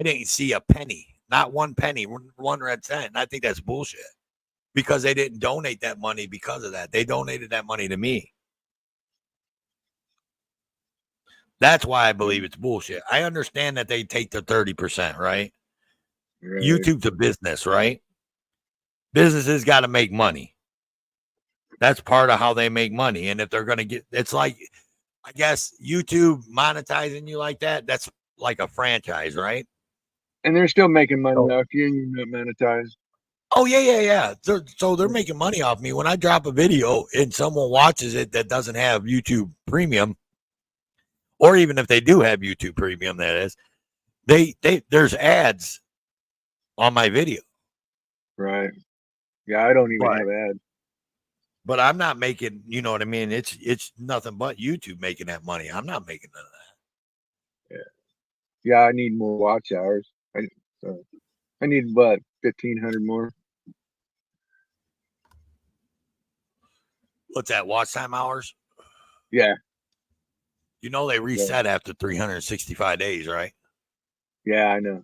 didn't see a penny, not one penny, 1 red cent. And I think that's bullshit because they didn't donate that money because of that. They donated that money to me. That's why I believe it's bullshit. I understand that they take the 30%, right? YouTube's a business, right? businesses got to make money. That's part of how they make money. And if they're going to get, it's like, I guess YouTube monetizing you like that, that's like a franchise, right? And they're still making money off you, and you're not monetized. Oh, yeah. So they're making money off me. When I drop a video and someone watches it that doesn't have YouTube Premium, or even if they do have YouTube Premium, that is, there's ads on my video. Right. Yeah, I don't even have ads. But I'm not making, you know what I mean? It's nothing but YouTube making that money. I'm not making none of that. Yeah, I need more watch hours. I need what, 1,500 more? What's that, watch time hours? Yeah. You know they reset after 365 days, right? Yeah, I know.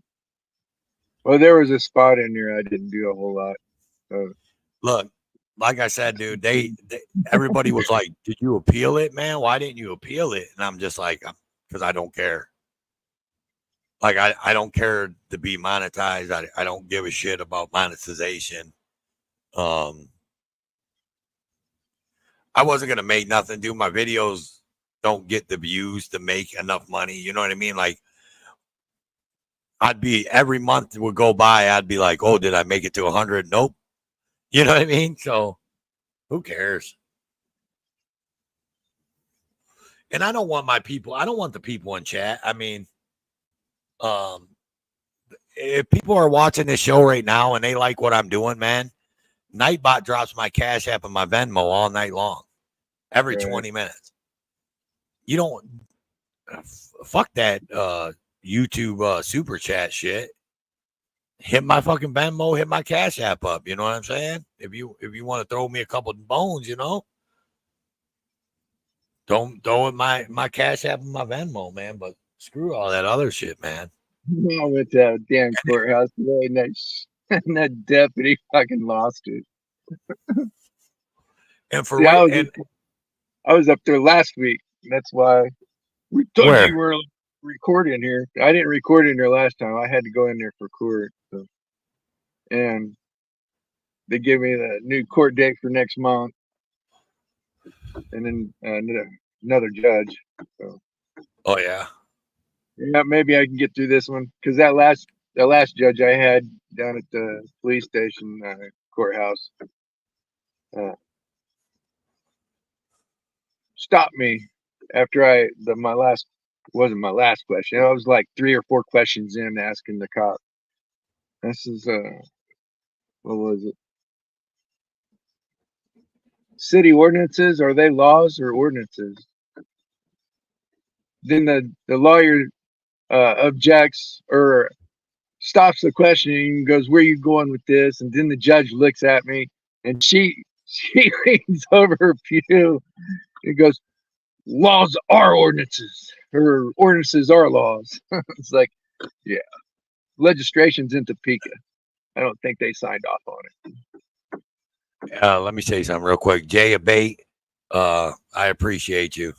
Well, there was a spot in there I didn't do a whole lot. So. Look, like I said, dude, everybody was like, "Did you appeal it, man? Why didn't you appeal it?" And I'm just like, because I don't care. Like I don't care to be monetized. I don't give a shit about monetization. I wasn't gonna make nothing. Do my videos don't get the views to make enough money. You know what I mean? Like I'd be every month would go by. I'd be like, "Oh, did I make it to 100?" Nope. You know what I mean? So who cares? And I don't want my people. I don't want the people in chat. I mean, if people are watching this show right now and they like what I'm doing, man, Nightbot drops my Cash App and my Venmo all night long, every 20 minutes. You don't fuck that YouTube super chat shit. Hit my fucking Venmo, hit my Cash App up. You know what I'm saying? If you want to throw me a couple of bones, you know, don't throw in my Cash App and my Venmo, man. But screw all that other shit, man. I went to a damn courthouse today, and that deputy fucking lost it. And for See, I was up there last week. That's why we thought you were recording here. I didn't record in there last time. I had to go in there for court. So. And they gave me the new court date for next month. And then another judge. So. Oh, yeah. Yeah, maybe I can get through this one. Because that last judge I had down at the police station courthouse stopped me after my last wasn't my last question. I was like 3 or 4 questions in asking the cop. This is what was it? City ordinances, are they laws or ordinances? Then the lawyer objects or stops the questioning and goes, "Where are you going with this?" And then the judge looks at me and she leans over her pew and goes, "Laws are ordinances, or ordinances are laws." It's like, yeah, legislation's in Topeka. I don't think they signed off on it. Let me say something real quick. Jay Abate, I appreciate you.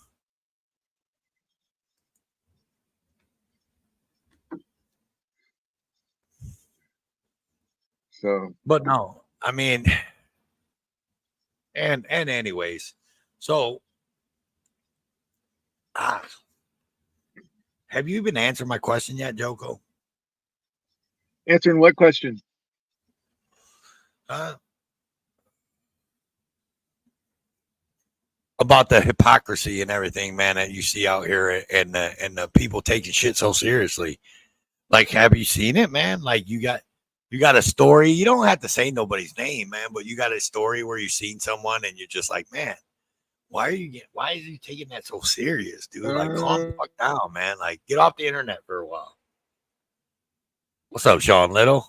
So, but no, I mean, and anyways, so have you even answered my question yet, Joko? Answering what question? About the hypocrisy and everything, man, that you see out here, and the people taking shit so seriously. Like, have you seen it, man? Like, you got a story. You don't have to say nobody's name, man, but you got a story where you've seen someone and you're just like, man, why is he taking that so serious, dude? Like, calm the fuck down, man. Like, get off the internet for a while. What's up, Sean Little?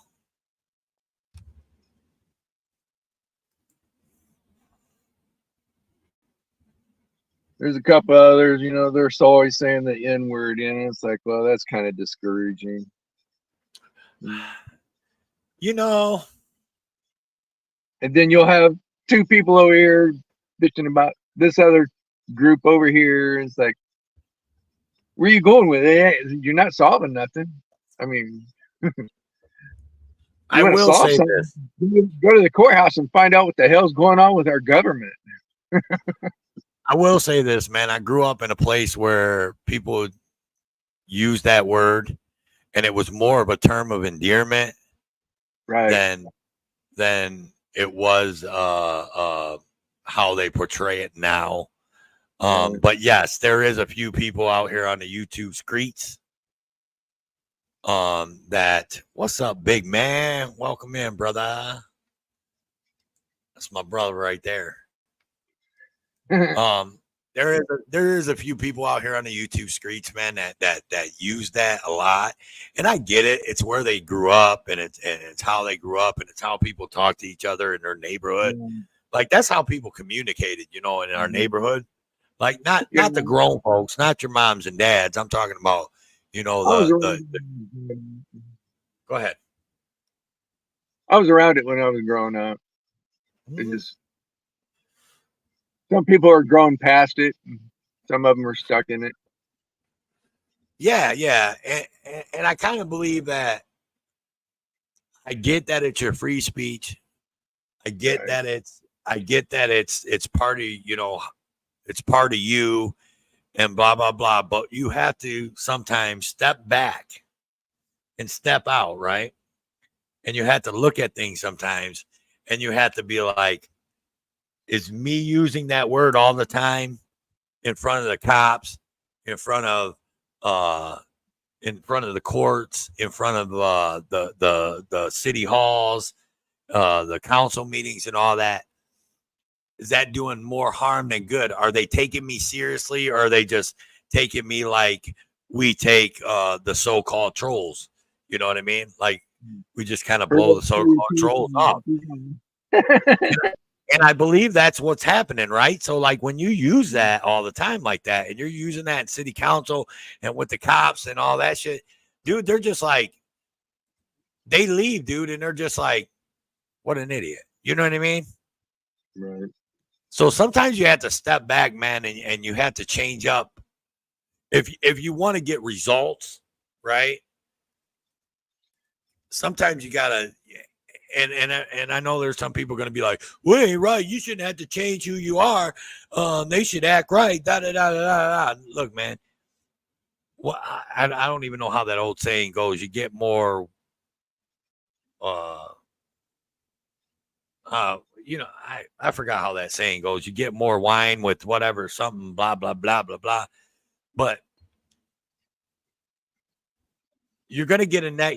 There's a couple others, they're always saying the N word, and it's like, well, that's kind of discouraging. And then you'll have 2 people over here bitching about this other group over here. It's like, where are you going with it? You're not solving nothing. I mean, You I want to will solve say something? this. Go to the courthouse and find out what the hell's going on with our government. I will say this, man. I grew up in a place where people use that word, and it was more of a term of endearment Right. than it was how they portray it now. But yes, there is a few people out here on the YouTube streets that what's up, big man? Welcome in, brother. That's my brother right there. There is a few people out here on the YouTube streets, man, that use that a lot, and I get it. It's where they grew up, and it's how they grew up, and it's how people talk to each other in their neighborhood. Like that's how people communicated, in our neighborhood. Like not the grown folks, not your moms and dads. I'm talking about, go ahead. I was around it when I was growing up. It just some people are grown past it. Some of them are stuck in it. Yeah, and I kind of believe that. I get that it's your free speech. I get that it's part of it's part of you and blah blah blah. But you have to sometimes step back and step out, right? And you have to look at things sometimes, and you have to be like, is me using that word all the time in front of the cops, in front of the courts, in front of the city halls, the council meetings, and all that? Is that doing more harm than good? Are they taking me seriously, or are they just taking me like we take the so-called trolls? You know what I mean? Like we just kind of blow the so-called trolls off. And I believe that's what's happening, right? So, like, when you use that all the time like that, and you're using that in city council and with the cops and all that shit, dude, they're just like, they leave, dude, and they're just like, what an idiot. You know what I mean? Right. So sometimes you have to step back, man, and you have to change up. If you want to get results, right? Sometimes you gotta, and I know there's some people going to be like, well, ain't right. You shouldn't have to change who you are. They should act right. Da da da da da. Look, man. Well, I don't even know how that old saying goes. You get more, uh, I forgot how that saying goes. You get more wine with whatever, something, blah blah blah blah blah. But you're going to get a net.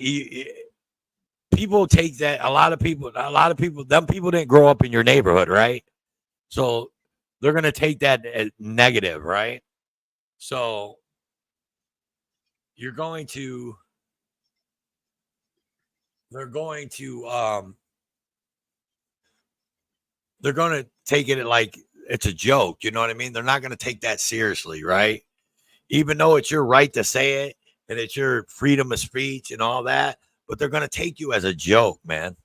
People take that. A lot of people. Them people didn't grow up in your neighborhood, right? So they're going to take that as negative, right? So you're going to, they're going to take it like it's a joke. You know what I mean? They're not going to take that seriously, right? Even though it's your right to say it and it's your freedom of speech and all that, but they're going to take you as a joke, man.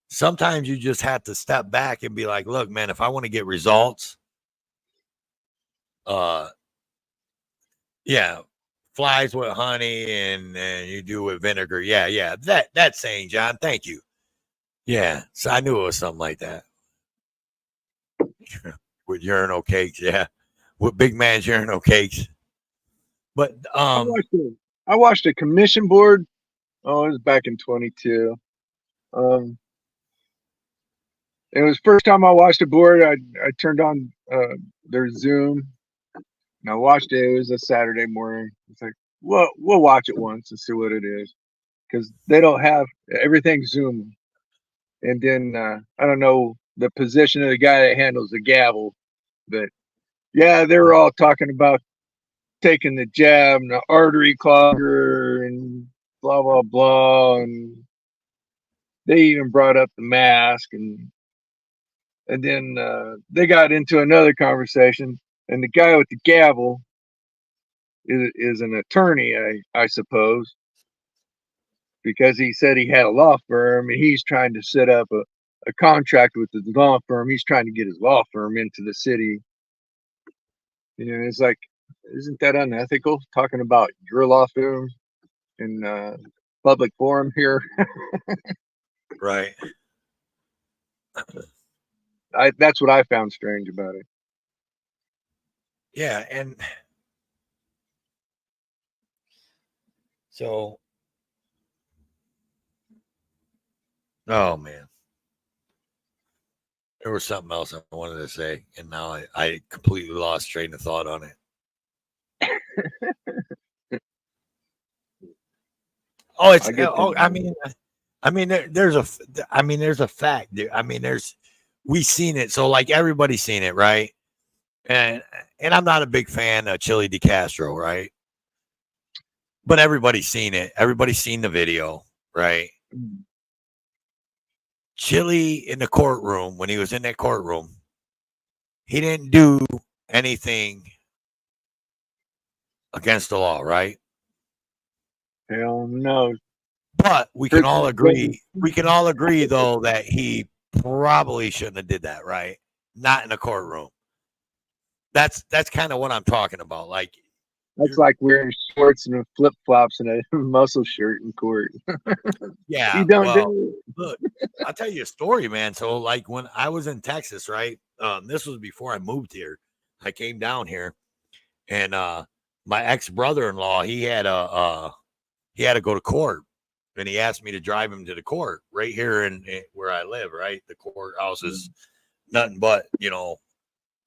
Sometimes you just have to step back and be like, look, man, if I want to get results, yeah, flies with honey and you do with vinegar. Yeah. That saying, John. Thank you. Yeah. So I knew it was something like that. With urinal cakes, yeah. With big man's urinal cakes. But I watched a commission board. Oh, it was back in 22. It was first time I watched a board. I turned on their Zoom and I watched it. It was a Saturday morning. It's like, we'll watch it once and see what it is, because they don't have everything Zoom. And then I don't know the position of the guy that handles the gavel, but yeah, they were all talking about taking the jab and the artery clogger and blah blah blah, and they even brought up the mask, and then they got into another conversation, and the guy with the gavel is an attorney, I suppose, because he said he had a law firm and he's trying to set up a contract with the law firm. He's trying to get his law firm into the city. It's like, isn't that unethical, talking about your law firm? in public forum here. Right. That's what I found strange about it. Yeah, and so, oh man, there was something else I wanted to say, and now I completely lost train of thought on it. Oh, it's I get oh, that. there's there's a fact, dude. We seen it, so like everybody's seen it, right? And I'm not a big fan of Chili DeCastro, right? But everybody's seen it. Everybody's seen the video, right? Mm. Chili in the courtroom, when he was in that courtroom, he didn't do anything against the law, right? Hell no. But we can all agree. We can all agree, That's though, that he probably shouldn't have did that, right? Not in a courtroom. That's kind of what I'm talking about. Like, like wearing shorts and flip flops and a muscle shirt in court. yeah. You don't Well, do look, I'll tell you a story, man. So, like, when I was in Texas, right? This was before I moved here. I came down here, and my ex brother-in-law, he had to go to court, and he asked me to drive him to the court right here in where I live. Right, the courthouse is nothing but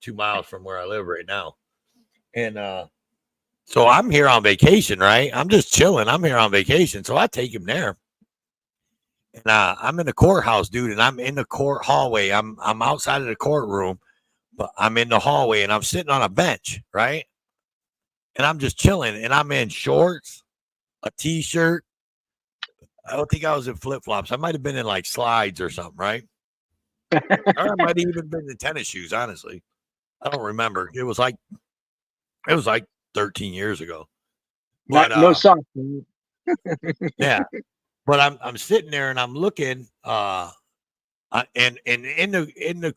2 miles from where I live right now, and so I'm here on vacation. Right, I'm just chilling. I'm here on vacation, so I take him there, and I'm in the courthouse, dude, and I'm in the court hallway. I'm outside of the courtroom, but I'm in the hallway, and I'm sitting on a bench, right, and I'm just chilling, and I'm in shorts, a t-shirt. I don't think I was in flip flops. I might have been in like slides or something, right? Or I might have even been in tennis shoes. Honestly, I don't remember. It was like 13 years ago. Not But no socks. yeah. But I'm sitting there and I'm looking. And in the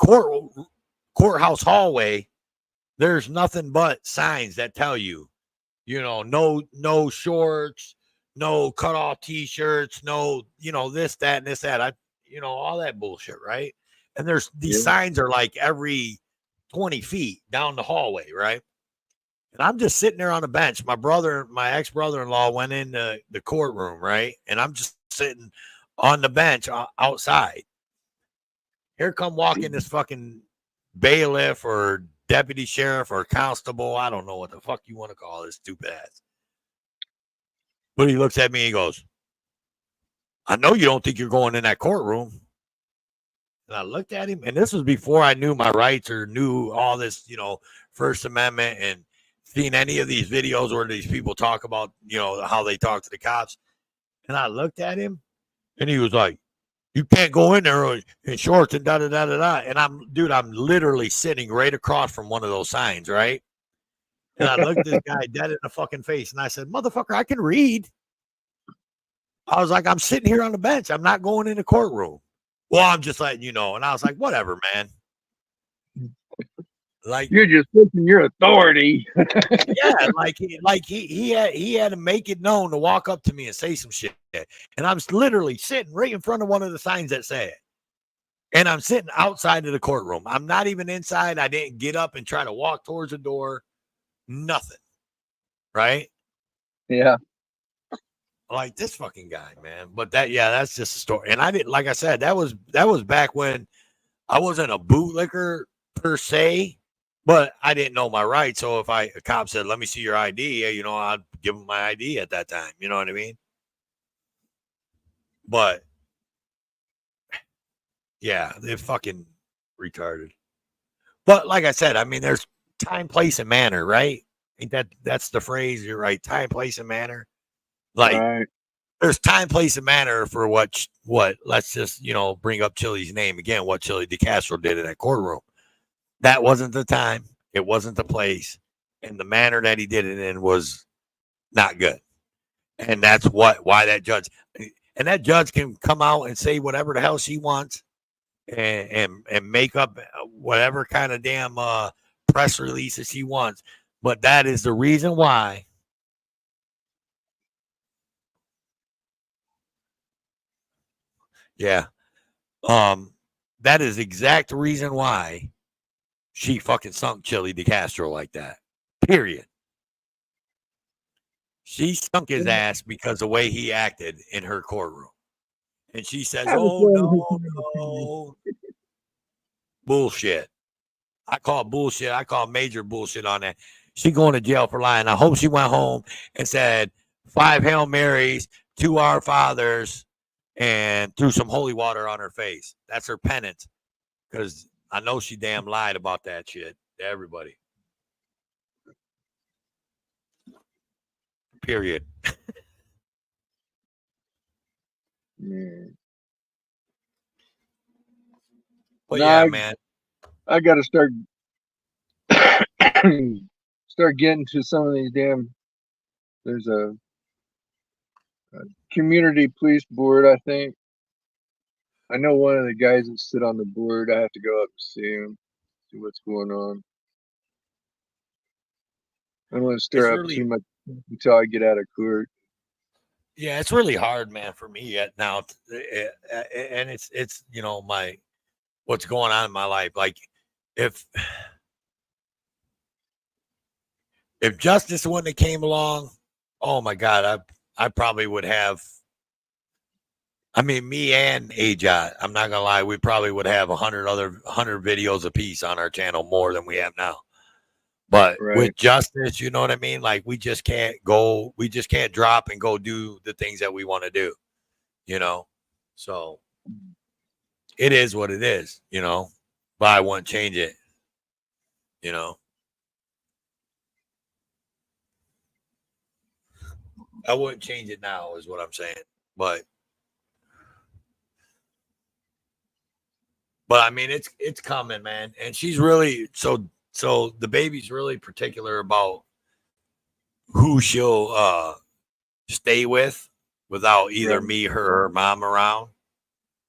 courthouse hallway, there's nothing but signs that tell you, no shorts, no cut off t-shirts, no, this, that, and this, that. All that bullshit, right? And there's these signs are like every 20 feet down the hallway, right? And I'm just sitting there on the bench. My ex-brother-in-law went in the courtroom, right? And I'm just sitting on the bench outside. Here come walking this fucking bailiff or deputy sheriff or constable. I don't know what the fuck you want to call this stupid ass. But he looks at me and he goes, I know you don't think you're going in that courtroom. And I looked at him, and this was before I knew my rights or knew all this, First Amendment and seen any of these videos where these people talk about, how they talk to the cops. And I looked at him, and he was like, you can't go in there in shorts and da-da-da-da-da. And I'm literally sitting right across from one of those signs, right? And I looked this guy dead in the fucking face, and I said, motherfucker, I can read. I was like, I'm sitting here on the bench. I'm not going in the courtroom. Well, I'm just letting you know. And I was like, whatever, man. Like, you're just pushing your authority. yeah, he had to make it known to walk up to me and say some shit. And I'm literally sitting right in front of one of the signs that say it. And I'm sitting outside of the courtroom. I'm not even inside. I didn't get up and try to walk towards the door. Nothing. Right? Yeah. Like this fucking guy, man. But that's just a story. And I didn't, like I said, that was back when I wasn't a bootlicker per se, but I didn't know my rights. So if a cop said, let me see your ID, I'd give him my ID at that time. You know what I mean? But yeah, they're fucking retarded. But like I said, I mean, there's time, place, and manner, right? I think that's the phrase. You're right. Time, place, and manner. Like, right. There's time, place, and manner for what let's just, bring up Chili's name again, what Chili DeCastro did in that courtroom. That wasn't the time. It wasn't the place. And the manner that he did it in was not good. And that's why that judge can come out and say whatever the hell she wants and make up whatever kind of damn press releases she wants. But that is the reason why Yeah. That is exact reason why she fucking sunk Chili DeCastro like that. Period. She sunk his ass because the way he acted in her courtroom. And she says, I was "Oh saying no, no, bullshit." I call bullshit. I call major bullshit on that. She going to jail for lying. I hope she went home and said 5 Hail Marys, 2 Our Fathers, and threw some holy water on her face. That's her penance. Because I know she damn lied about that shit to everybody. Period. Man. But No, yeah, man. I got to start start getting to some of these damn. There's a community police board, I think. I know one of the guys that sit on the board. I have to go up and see him, see what's going on. I don't want to It's stir up too really, much until I get out of court. yeah, it's really hard, man, for me yet now. And it's, what's going on in my life. Like, if justice wouldn't have came along, oh my God, I probably would have. I mean, me and Ajot, I'm not gonna lie, we probably would have 100 videos apiece on our channel more than we have now. But Right. with justice, you know what I mean? Like, we just can't drop and go do the things that we want to do, So it is what it is, but I wouldn't change it, I wouldn't change it now, is what I'm saying. But I mean, it's coming, man. And she's really so the baby's really particular about who she'll stay with without either Right. me, her, or mom around.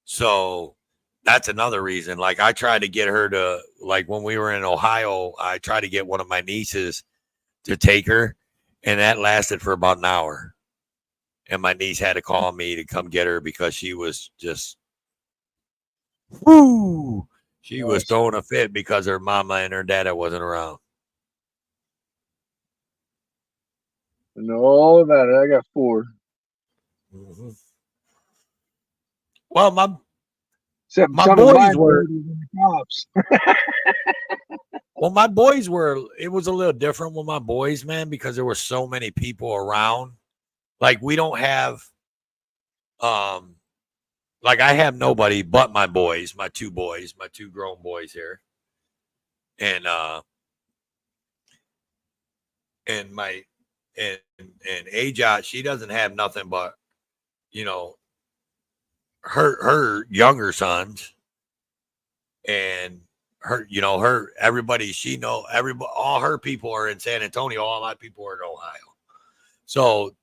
So that's another reason. Like, I tried to get her to, like, when we were in Ohio, I tried to get one of my nieces to take her, and that lasted for about an hour. And my niece had to call me to come get her because she was just, whoo, she was Nice. throwing a fit because her mama and her dada wasn't around. I know all about it. I got 4. Mm-hmm. Well, Except my some of boys mine were, in the cops. well, my boys were, it was a little different with my boys, man, because there were so many people around. Like, we don't have, like, I have nobody but my boys, my 2 grown boys here. And, and my, and Ajot, she doesn't have nothing but, her younger sons, and her everybody all her people are in San Antonio, all my people are in Ohio. So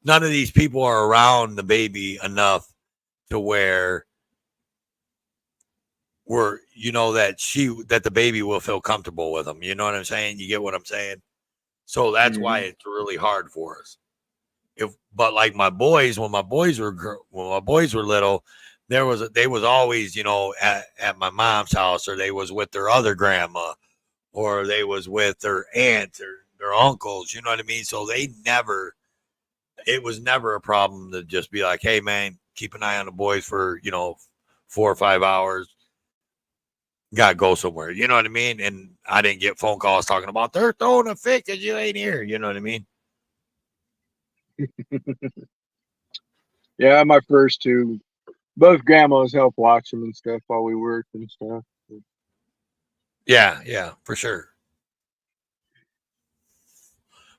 none of these people are around the baby enough to where that the baby will feel comfortable with them. You know what I'm saying? You get what I'm saying? So that's why it's really hard for us. But like my boys, when my boys were little, they was always, at my mom's house, or they was with their other grandma, or they was with their aunt or their uncles, you know what I mean? So it was never a problem to just be like, hey man, keep an eye on the boys for, 4 or 5 hours. Gotta go somewhere, you know what I mean? And I didn't get phone calls talking about they're throwing a fit because you ain't here, you know what I mean? Yeah, my first 2. Both grandmas help watch them and stuff while we work and stuff. Yeah, for sure.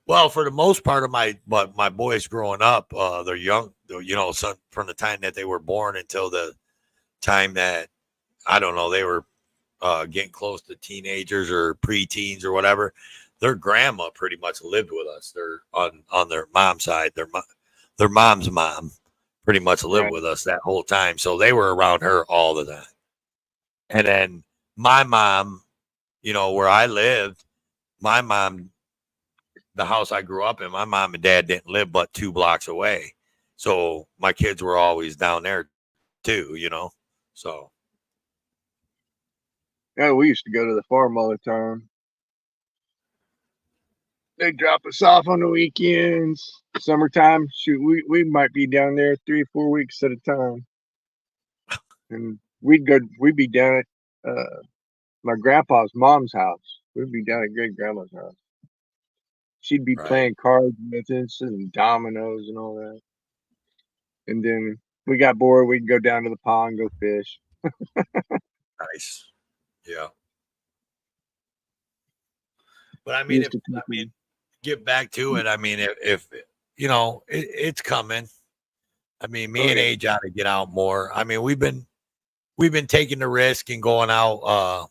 Well, for the most part of my boys growing up, they're young, from the time that they were born until the time that, I don't know, they were getting close to teenagers or preteens or whatever. Their grandma pretty much lived with us. They're on their mom's side. Their mom's mom pretty much lived Right. with us that whole time. So they were around her all the time. And then my mom, where I lived, my mom, the house I grew up in, my mom and dad didn't live but 2 blocks away. So my kids were always down there too, you know. So Yeah, we used to go to the farm all the time. They drop us off on the weekends. Summertime, shoot, we might be down there 3 or 4 weeks at a time. And we'd be down at my grandpa's mom's house. We'd be down at great grandma's house. She'd be right, playing cards with us and dominoes and all that. And then we got bored, we'd go down to the pond, go fish. nice, yeah. But I We mean, used if to I take mean, them. get back to it. I mean, if you know, it's coming. I mean, me Oh and yeah. Age ought to get out more. I mean, we've been taking the risk and going out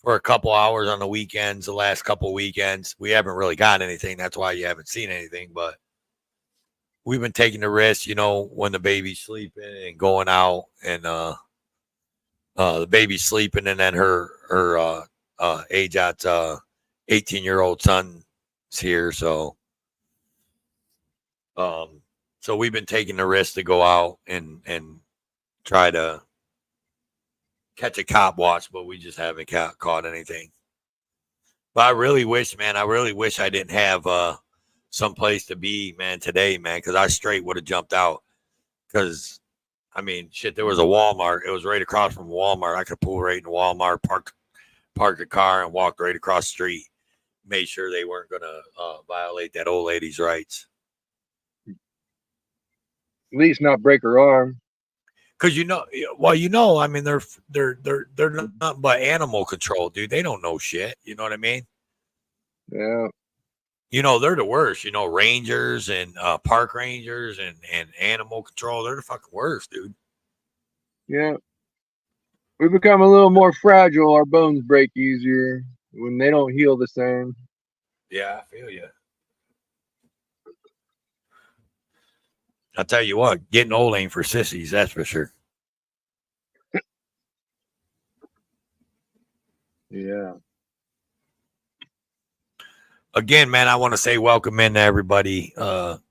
for a couple hours on the weekends. The last couple weekends, we haven't really got anything. That's why you haven't seen anything. But we've been taking the risk, you know, when the baby's sleeping and going out, and the baby's sleeping, and then her Age out's 18-year-old son's here, so so we've been taking the risk to go out and try to catch a cop watch, but we just haven't caught anything. But I really wish, man, I didn't have some place to be, man, today, man, because I straight would have jumped out. Because I mean, shit, there was a Walmart. It was right across from Walmart. I could pull right in Walmart, park the car, and walk right across the street. Made sure they weren't gonna violate that old lady's rights. At least not break her arm. Because I mean, they're not but animal control, dude. They don't know shit. You know what I mean? Yeah. You know, they're the worst. You know, rangers and park rangers and animal control. They're the fucking worst, dude. Yeah. We become a little more fragile. Our bones break easier when they don't heal the same. Yeah, I feel you. I'll tell you what, getting old ain't for sissies. That's for sure. Yeah. Again, man, I want to say welcome in to everybody.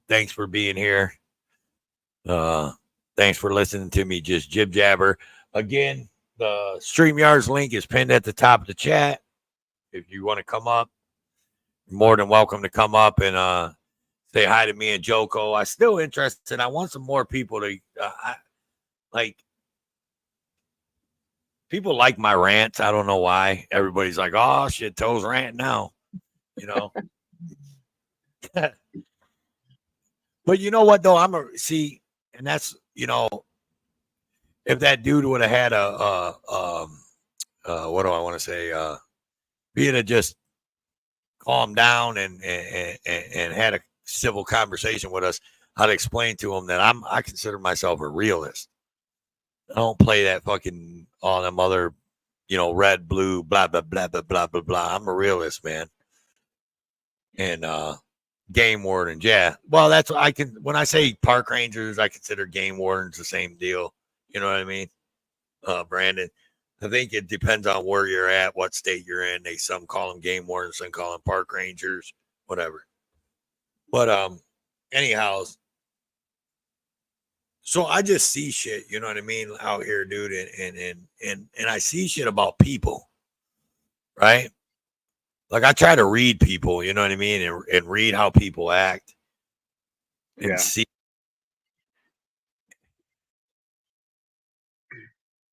Thanks for being here. Thanks for listening to me just jib jabber. Again, the StreamYards link is pinned at the top of the chat. If you want to come up, you're more than welcome to come up and say hi to me and Joko. I'm still interested. I want some more people to people like my rants. I don't know why. Everybody's like, oh shit, Toe's rant now. You know. But you know what though? And that's, you know, if that dude would have had what do I want to say? Being to just calm down and had a civil conversation with us, I'd explain to him that I consider myself a realist. I don't play that fucking all them other, you know, red, blue, blah blah blah blah blah blah blah. I'm a realist, man. And game wardens, yeah. Well, that's what I can. When I say park rangers, I consider game wardens the same deal. You know what I mean, Brandon? I think it depends on where you're at, what state you're in. Some call them game wardens, some call them park rangers, whatever. But anyhow, so I just see shit, you know what I mean, out here, dude, and I see shit about people, right? Like I try to read people, you know what I mean, and read how people act and see.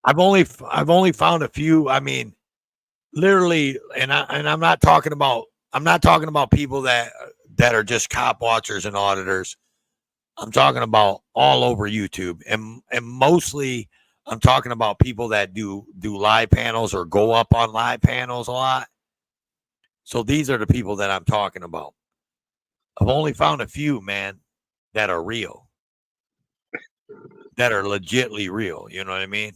I've only found a few. I mean, literally, and I'm not talking about people that are just cop watchers and auditors. I'm talking about all over YouTube, and mostly I'm talking about people that do live panels or go up on live panels a lot. So these are the people that I'm talking about. I've only found a few, man, that are real, that are legitly real. You know what I mean?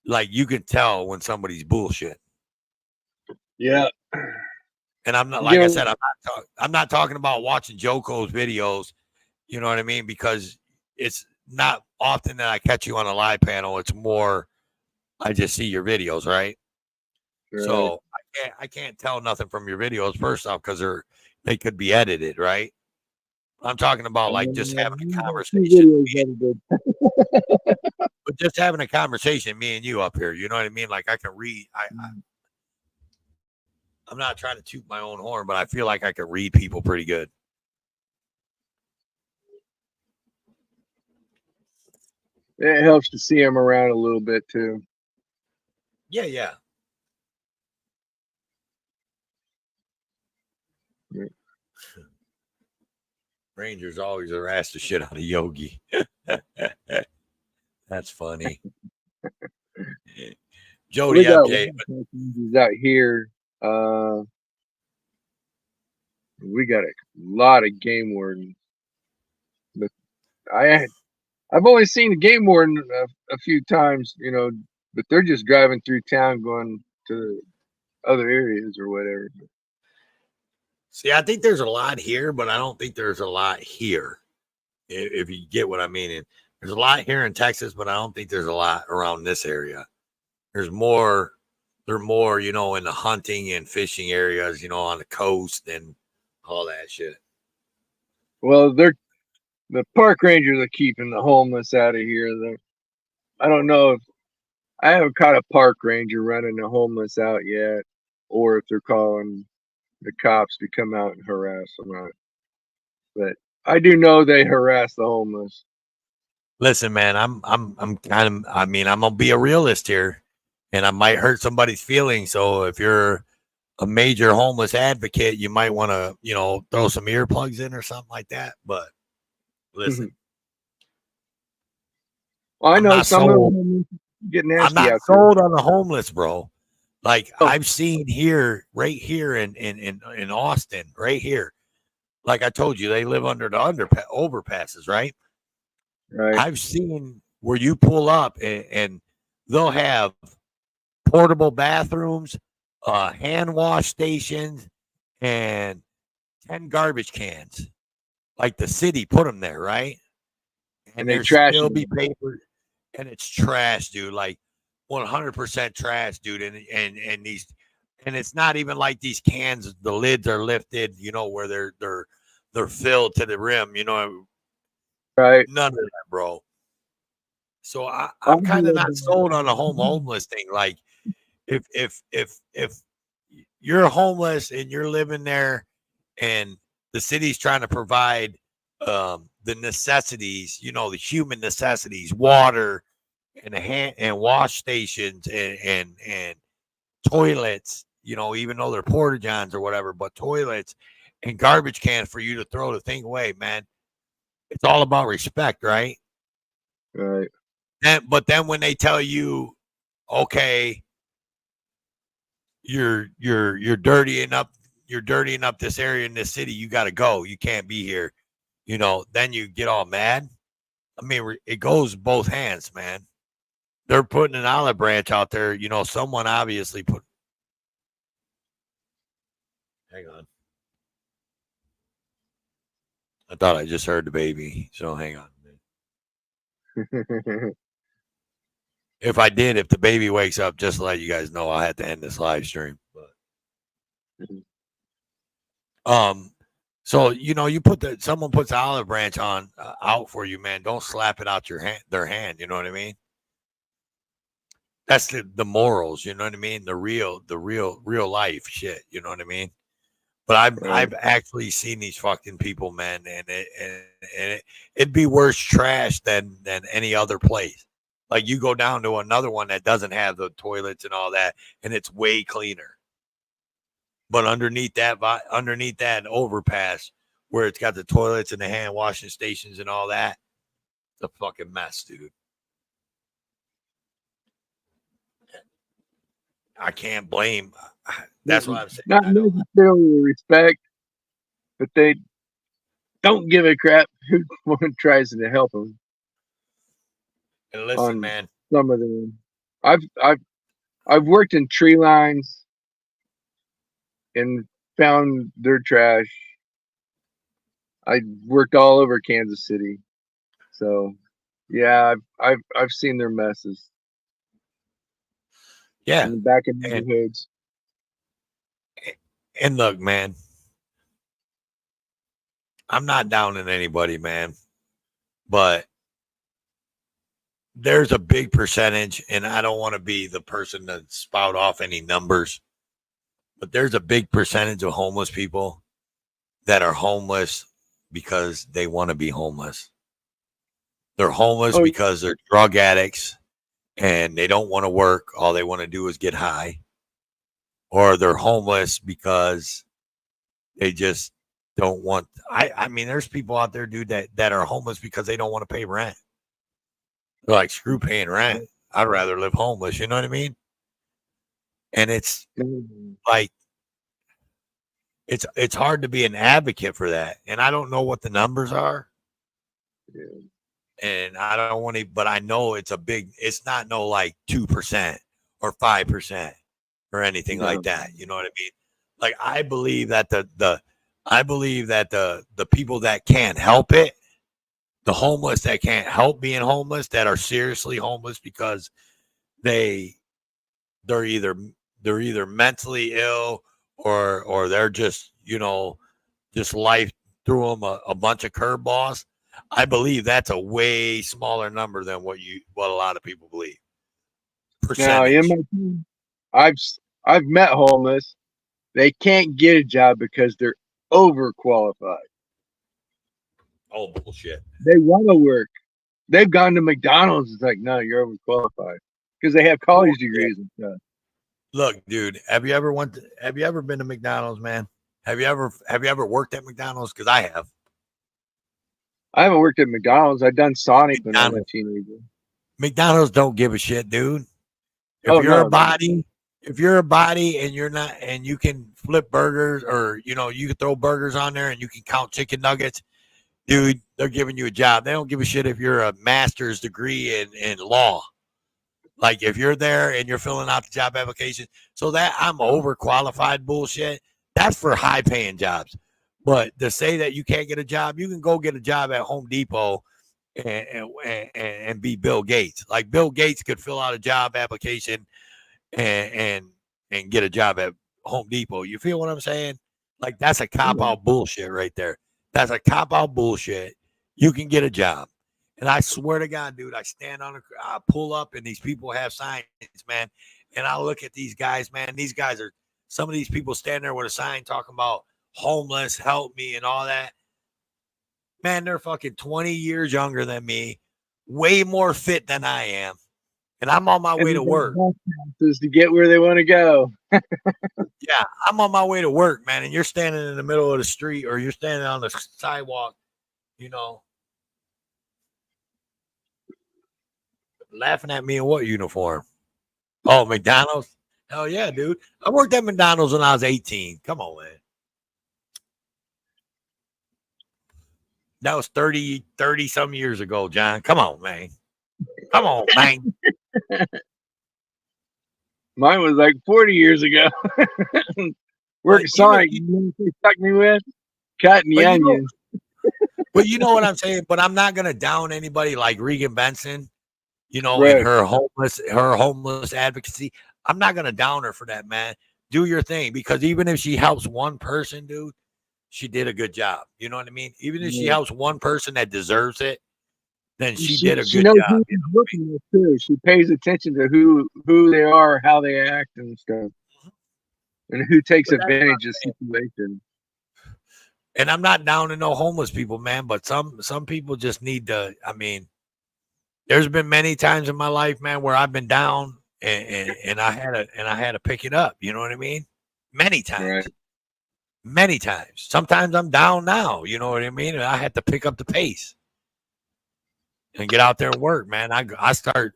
Like you can tell when somebody's bullshit. Yeah. And I'm not, You like I know, said, I'm not talking about watching Joko's videos. You know what I mean? Because it's not often that I catch you on a live panel. It's more I just see your videos, right? right. So I can't tell nothing from your videos first off because they could be edited, right? I'm talking about like just having a Few conversation, videos edited. but just having a conversation, me and you up here. You know what I mean? Like I can read. I'm not trying to toot my own horn, but I feel like I can read people pretty good. It helps to see them around a little bit too. Yeah, yeah. Yeah. Rangers always harass the shit out of Yogi. That's funny. Jody We got FJ. wildcats out here. We got a lot of game wardens, but I've only seen the game warden a few times, you know, but they're just driving through town going to other areas or whatever. See, I think there's a lot here, but I don't think there's a lot here. If you get what I mean. And there's a lot here in Texas, but I don't think there's a lot around this area. There's more, they're more, you know, in the hunting and fishing areas, you know, on the coast and all that shit. Well, the park rangers are keeping the homeless out of here. I don't know if I haven't caught a park ranger running the homeless out yet, or if they're calling the cops to come out and harass them out. But I do know they harass the homeless. Listen, man, I'm kind of, I mean, I'm gonna be a realist here, and I might hurt somebody's feelings. So if you're a major homeless advocate, you might want to, you know, throw some earplugs in or something like that. But listen, Well, I I'm know not some of sold. them get I'm nasty not out there. sold on the homeless, bro. Like Oh. I've seen here, right here in Austin, right here. Like I told you, they live under the overpasses, right? Right. I've seen where you pull up and they'll have portable bathrooms, hand wash stations, and 10 garbage cans. Like the city put them there, right? And And they there trash still be them. paper, and it's trash, dude. Like 100% trash, dude. And these, and it's not even like these cans. The lids are lifted, you know, where they're filled to the rim. You know, Right. none of that, bro. So I I'm kind of not sold on the homeless thing. Like if you're homeless and you're living there and the city's trying to provide the necessities, you know, the human necessities, water and hand and wash stations and toilets, you know, even though they're porta johns or whatever, but toilets and garbage cans for you to throw the thing away, man. It's all about respect, right? Right. But then when they tell you, okay, you're dirtying up this area in this city, you got to go, you can't be here, you know, then you get all mad. I mean, it goes both hands, man. They're putting an olive branch out there, you know, someone obviously put. Hang on, I thought I just heard the baby, so hang on. If I did, if the baby wakes up, just to let you guys know, I'll have to end this live stream. But so you know, someone puts an olive branch on out for you, man. Don't slap it out their hand. You know what I mean? That's the morals. You know what I mean? The real life shit. You know what I mean? But I've actually seen these fucking people, man, and it'd be worse trash than any other place. Like you go down to another one that doesn't have the toilets and all that, and it's way cleaner. But underneath that overpass where it's got the toilets and the hand washing stations and all that, it's a fucking mess, dude. I can't blame. That's what I'm saying. Not necessarily respect, but they don't give a crap who one tries to help them. And listen, man. Some of them, I've worked in tree lines and found their trash. I worked all over Kansas City, so yeah, I've seen their messes. Yeah, in the back of neighborhoods. And look, man, I'm not downing anybody, man, but there's a big percentage, and I don't want to be the person to spout off any numbers, but there's a big percentage of homeless people that are homeless because they want to be homeless. They're homeless Oh, because they're drug addicts and they don't want to work. All they want to do is get high. Or they're homeless because they just don't want. I mean, there's people out there, dude, that are homeless because they don't want to pay rent. They're like, screw paying rent. I'd rather live homeless. You know what I mean? And it's like, it's hard to be an advocate for that. And I don't know what the numbers are. yeah. And I don't want to, but I know it's not no like 2% or 5% or anything like that. You know what I mean? Like, I believe that the people that can't help it, the homeless that can't help being homeless, that are seriously homeless because they're either mentally ill or they're just, just life threw them a bunch of curveballs. I believe that's a way smaller number than what a lot of people believe. Now, in Percentage. my team, I've met homeless. They can't get a job because they're overqualified. Oh, bullshit. They want to work. They've gone to McDonald's. It's like, no, you're overqualified because they have college degrees and stuff. Look, dude, have you ever been to McDonald's, man? Have you ever worked at McDonald's? Because I have. I haven't worked at McDonald's. I've done Sonic when I was a McDonald's, teenager. McDonald's don't give a shit, dude. If Oh you're a no, body, and you're not, and you can flip burgers, or you can throw burgers on there and you can count chicken nuggets, dude, they're giving you a job. They don't give a shit if you're a master's degree in law. Like, if you're there and you're filling out the job application, so that I'm overqualified bullshit, that's for high paying jobs. But to say that you can't get a job, you can go get a job at Home Depot and be Bill Gates. Like, Bill Gates could fill out a job application and get a job at Home Depot. You feel what I'm saying? Like, that's a cop out bullshit right there. That's a cop out bullshit. You can get a job. And I swear to God, dude, I pull up and these people have signs, man. And I look at these guys, man. These guys are, some of these people stand there with a sign talking about homeless, help me, and all that. Man, they're fucking 20 years younger than me, way more fit than I am. And I'm on my way to work. Is to get where they want to go. Yeah, I'm on my way to work, man. And you're standing in the middle of the street, or you're standing on the sidewalk, laughing at me in what uniform? Oh, McDonald's? Hell yeah, dude. I worked at McDonald's when I was 18. Come on, man. That was 30 some years ago, John. Come on, man. Come on, man. Mine was like 40 years ago. Work at Sonic. You know what they stuck me with? Cutting the onions. But you know what I'm saying? But I'm not gonna down anybody like Regan Benson, Right. and her homeless advocacy. I'm not gonna down her for that, man. Do your thing, because even if she helps one person, dude, she did a good job. You know what I mean? Even if she helps one person that deserves it, then she did a good knows job. who she's looking at too. She pays attention to who they are, how they act, and stuff, and who takes advantage of the situation. And I'm not down to no homeless people, man, but some people just need to. I mean, there's been many times in my life, man, where I've been down and I had to pick it up. You know what I mean? Many times. Right. Many times. Sometimes I'm down now. You know what I mean? And I had to pick up the pace and get out there and work, man. I start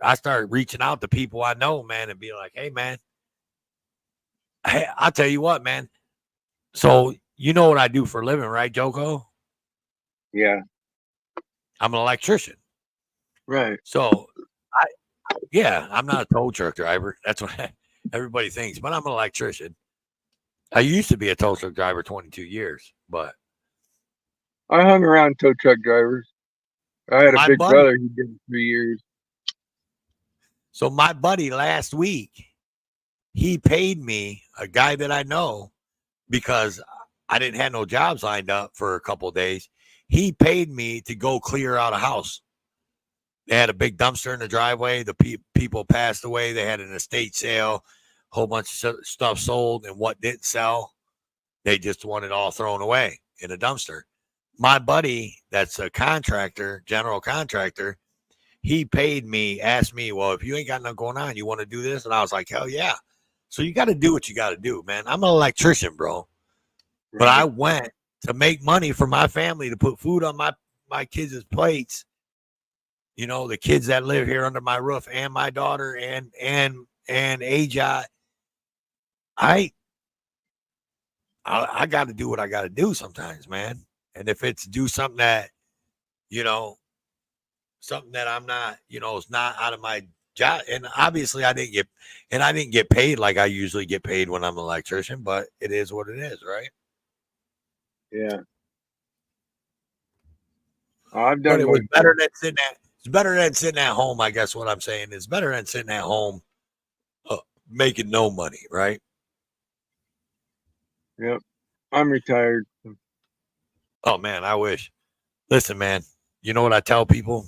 reaching out to people I know, man, and be like, hey, man, I'll tell you what, man. So you know what I do for a living, right, Joko? Yeah. I'm an electrician. Right. So I'm not a tow truck driver. That's what everybody thinks, but I'm an electrician. I used to be a tow truck driver 22 years, but I hung around tow truck drivers. I had a big brother who did it 3 years. So my buddy last week, he paid me, a guy that I know, because I didn't have no jobs lined up for a couple of days. He paid me to go clear out a house. They had a big dumpster in the driveway. The people passed away. They had an estate sale, whole bunch of stuff sold, and what didn't sell, they just want it all thrown away in a dumpster. My buddy, that's a contractor, general contractor, he paid me, asked me, well, if you ain't got nothing going on, you want to do this? And I was like, hell yeah. So you got to do what you got to do, man. I'm an electrician, bro. Right. But I went to make money for my family, to put food on my kids' plates. You know, the kids that live here under my roof, and my daughter and Ajay. I got to do what I got to do sometimes, man. And if it's do something that, you know, something that I'm not, you know, it's not out of my job. And obviously I didn't get paid like I usually get paid when I'm an electrician, but it is what it is, right? Yeah. I've done. But it was better than sitting at. It's better than sitting at home. I guess what I'm saying is better than sitting at home, making no money, right? Yep. I'm retired. Oh man, I wish. Listen, man. You know what I tell people?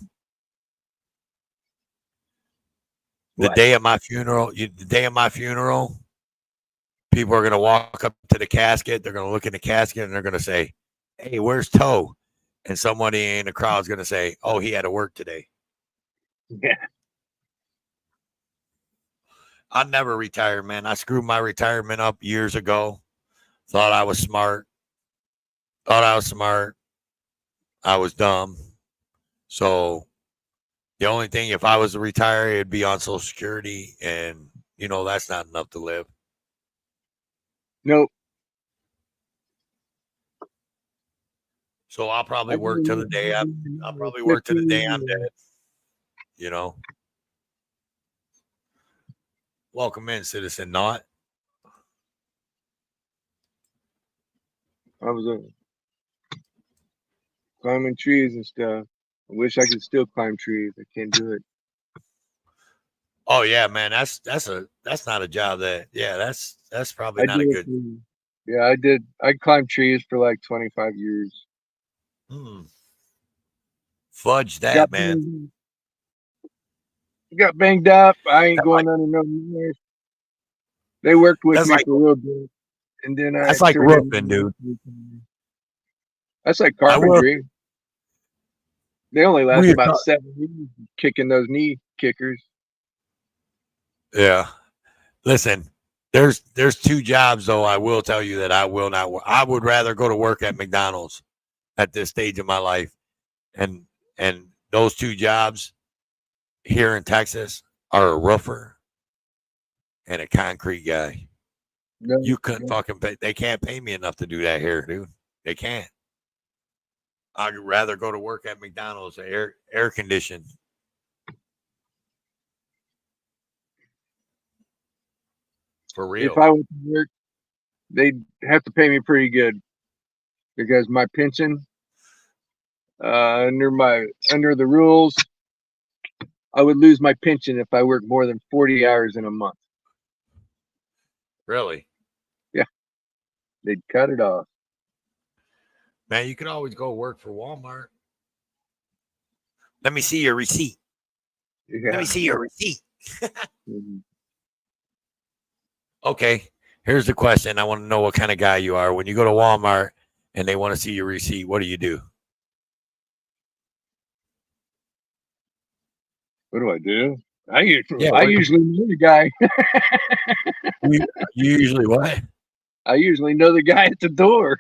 The day of my funeral, people are gonna walk up to the casket. They're gonna look in the casket and they're gonna say, "Hey, where's Toe?" And somebody in the crowd is gonna say, "Oh, he had to work today." Yeah. I never retired, man. I screwed my retirement up years ago. Thought I was smart. I was dumb. So the only thing, if I was to retire, it'd be on Social Security, and you know that's not enough to live. Nope. So I'll probably work till the day I'm dead. You know. Welcome in, Citizen Not. I was climbing trees and stuff. I wish I could still climb trees. I can't do it. Oh yeah, man. That's not a job that. Yeah, that's probably not a good. Yeah, I did. I climbed trees for like 25 years. Fudge that, man. Got banged up. I ain't going under no knife. They worked with me for a little bit, and then that's like roofing, dude. That's like carpentry. They only last about 7 years kicking those knee kickers. Yeah. Listen, there's 2 jobs though. I will tell you that I will not work. I would rather go to work at McDonald's at this stage of my life, and those 2 jobs here in Texas are a roofer and a concrete guy. No, you couldn't fucking pay. They can't pay me enough to do that here, dude. They can't. I'd rather go to work at McDonald's, air conditioned. For real. If I went to work, they'd have to pay me pretty good because my pension, under the rules, I would lose my pension if I work more than 40 hours in a month. Really? Yeah. They'd cut it off. Man, you could always go work for Walmart. Let me see your receipt. Yeah. Let me see your receipt. Mm-hmm. Okay, here's the question. I want to know what kind of guy you are. When you go to Walmart and they want to see your receipt, what do you do? What do I do? I usually know the guy. you usually what? I usually know the guy at the door.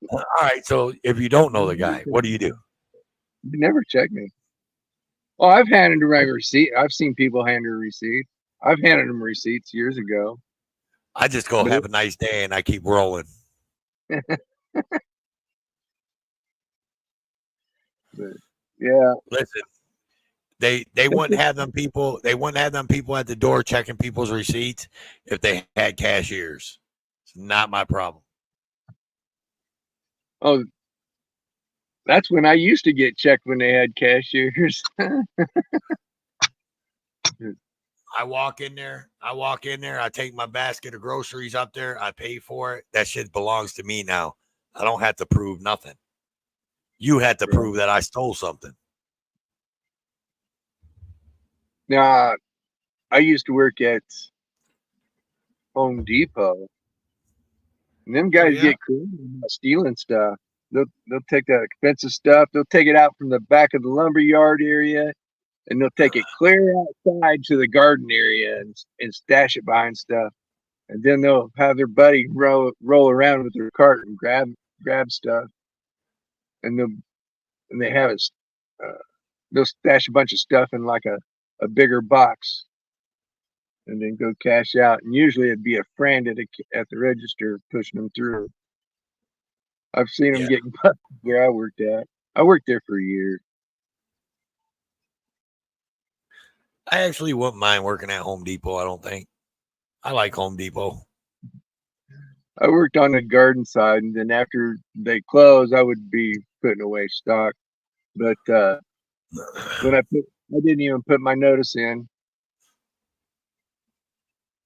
All right, so if you don't know the guy, what do? You never check me. Oh, I've handed him a receipt. I've seen people hand her a receipt. I've handed them receipts years ago. I just go have a nice day and I keep rolling. Yeah. Listen, they wouldn't have them people. They wouldn't have them people at the door checking people's receipts if they had cashiers. It's not my problem. Oh, that's when I used to get checked when they had cashiers. I walk in there. I take my basket of groceries up there. I pay for it. That shit belongs to me now. I don't have to prove nothing. you had to prove that I stole something. Now, I used to work at Home Depot, and them guys get cool about stealing stuff. They'll take that expensive stuff. They'll take it out from the back of the lumber yard area, and they'll take it clear outside to the garden area and stash it behind stuff. And then they'll have their buddy roll around with their cart and grab stuff, and they have it. They'll stash a bunch of stuff in like a bigger box, and then go cash out. And usually it'd be a friend at the register pushing them through. I've seen them getting busted where I worked at. I worked there for a year. I actually wouldn't mind working at Home Depot. I don't think. I like Home Depot. I worked on the garden side, and then after they closed, I would be putting away stock. But when I didn't even put my notice in,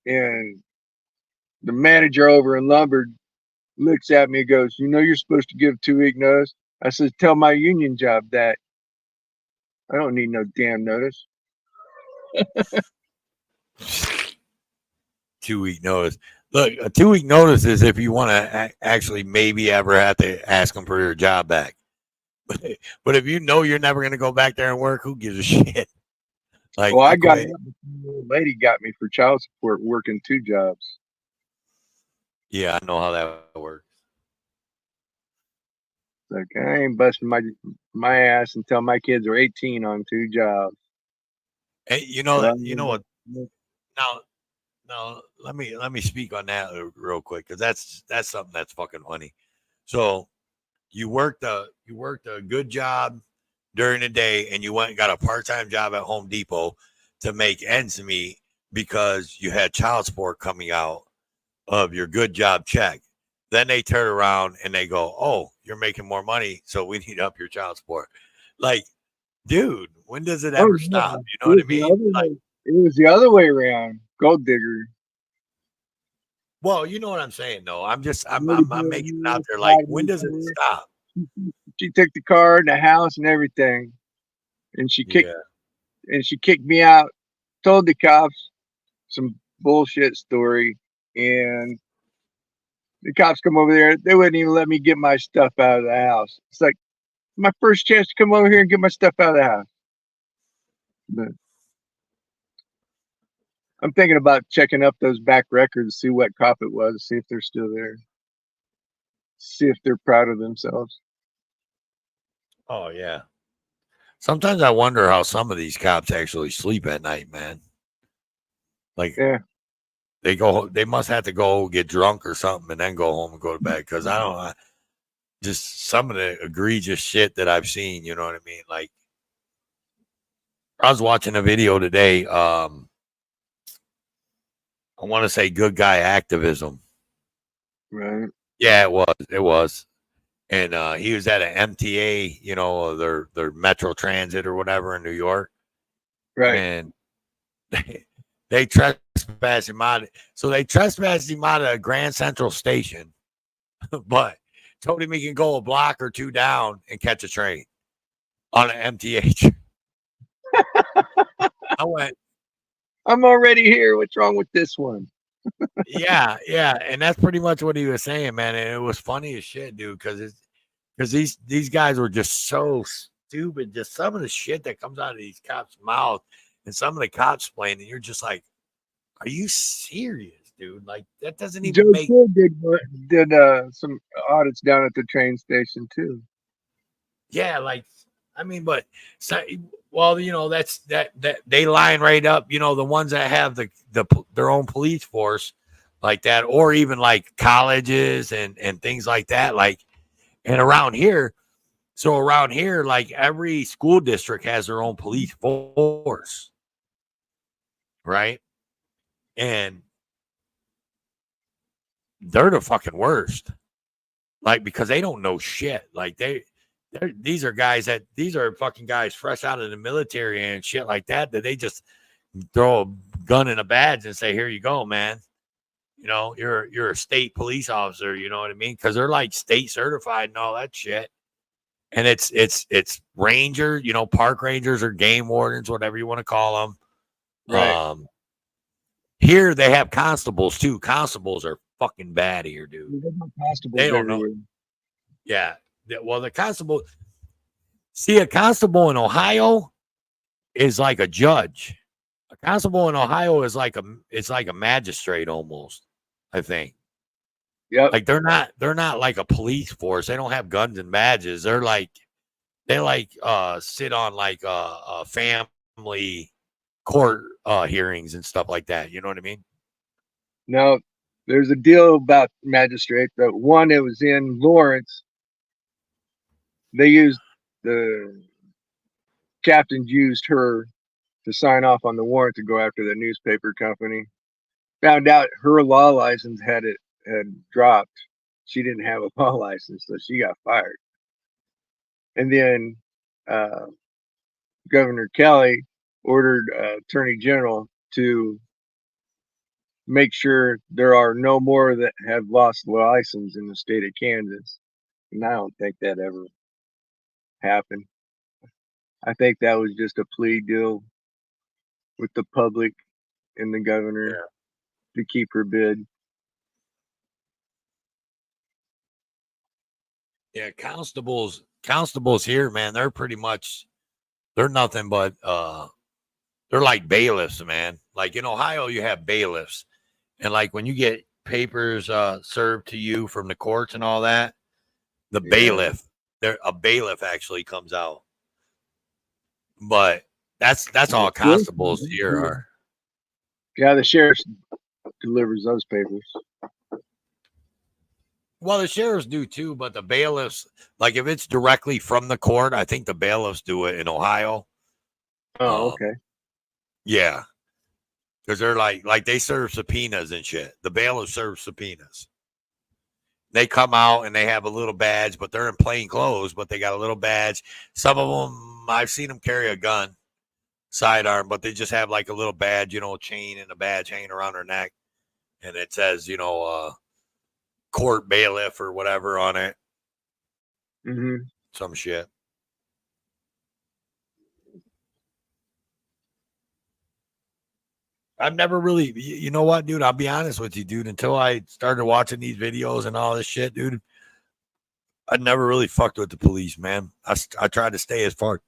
and the manager over in lumber looks at me and goes, "You know, you're supposed to give 2-week notice." I said, "Tell my union job that. I don't need no damn notice." 2-week notice. Look, a 2-week notice is if you want to actually maybe ever have to ask them for your job back. But if you know you're never going to go back there and work, who gives a shit? Like, well, I got it. The old lady got me for child support working 2 jobs. Yeah, I know how that works. Like, I ain't busting my ass until my kids are 18 on 2 jobs. Hey, you know what? Now let me speak on that real quick, because that's something that's fucking funny. So you worked a good job during the day, and you went and got a part-time job at Home Depot to make ends meet because you had child support coming out of your good job check. Then they turn around and they go, "Oh, you're making more money, so we need to up your child support." Like, dude, when does it ever stop? You know what I mean? Like, it was the other way around. Gold digger. well, you know what I'm saying, though. I'm making it out there. Like, when does it stop? She took the car and the house and everything, and she kicked me out. Told the cops some bullshit story, and the cops come over there. They wouldn't even let me get my stuff out of the house. It's like my first chance to come over here and get my stuff out of the house. But I'm thinking about checking up those back records, see what cop it was, see if they're still there, see if they're proud of themselves. Oh yeah. Sometimes I wonder how some of these cops actually sleep at night, man. Like, yeah, they must have to go get drunk or something and then go home and go to bed. Because I don't know, just some of the egregious shit that I've seen. You know what I mean? Like, I was watching a video today. I want to say good guy activism. right. Yeah, it was. And he was at an MTA, you know, their Metro Transit or whatever in New York. Right. And they trespassed him out. So they trespassed him out of Grand Central Station, but told him he can go a block or 2 down and catch a train on an MTH. I went, I'm already here. What's wrong with this one? yeah. And that's pretty much what he was saying, man. And it was funny as shit, dude, because these guys were just so stupid. Just some of the shit that comes out of these cops' mouths and some of the cops playing, and you're just like, are you serious, dude? Like, that doesn't even Joe make. did some audits down at the train station too. Yeah, like, I mean, but well, you know, that they line right up, you know, the ones that have their own police force like that, or even like colleges and things like that. Like, and around here, like every school district has their own police force, right? And they're the fucking worst, like, because they don't know shit. Like, these are fucking guys fresh out of the military and shit like that they just throw a gun in a badge and say, "Here you go, man. You know, you're a state police officer." You know what I mean? Because they're like state certified and all that shit. and it's ranger, park rangers or game wardens, whatever you want to call them. Right. Here they have constables too. Constables are fucking bad here, dude. There's no constables They don't know. everywhere. Yeah. Well, the constable. See, a constable in Ohio is like a judge. A constable in Ohio is like a magistrate almost, I think. Yep. Like they're not like a police force. They don't have guns and badges. They sit on like family court hearings and stuff like that. You know what I mean? Now, there's a deal about magistrate. That one, it was in Lawrence. They used the captains used her to sign off on the warrant to go after the newspaper company. Found out her law license had dropped. She didn't have a law license, so she got fired. And then Governor Kelly ordered Attorney General to make sure there are no more that have lost the license in the state of Kansas. And I don't think that ever happened. I think that was just a plea deal with the public and the governor to keep her bid. Yeah, constables here, man, they're nothing but they're like bailiffs, man. Like in Ohio, you have bailiffs. And like when you get papers served to you from the courts and all that, the bailiff, a bailiff actually comes out. But that's all constables here are. Yeah, the sheriff delivers those papers. Well, the sheriffs do too, but the bailiffs, like if it's directly from the court, I think the bailiffs do it in Ohio. Oh, okay. Yeah. Because they're like they serve subpoenas and shit. The bailiffs serve subpoenas. They come out and they have a little badge, but they're in plain clothes, but they got a little badge. Some of them, I've seen them carry a gun, sidearm, but they just have like a little badge, chain and a badge hanging around their neck. And it says, court bailiff or whatever on it. Mm-hmm. Some shit. I've never really, you know what, dude? I'll be honest with you, dude. Until I started watching these videos and all this shit, dude, I never really fucked with the police, man. I tried to stay as far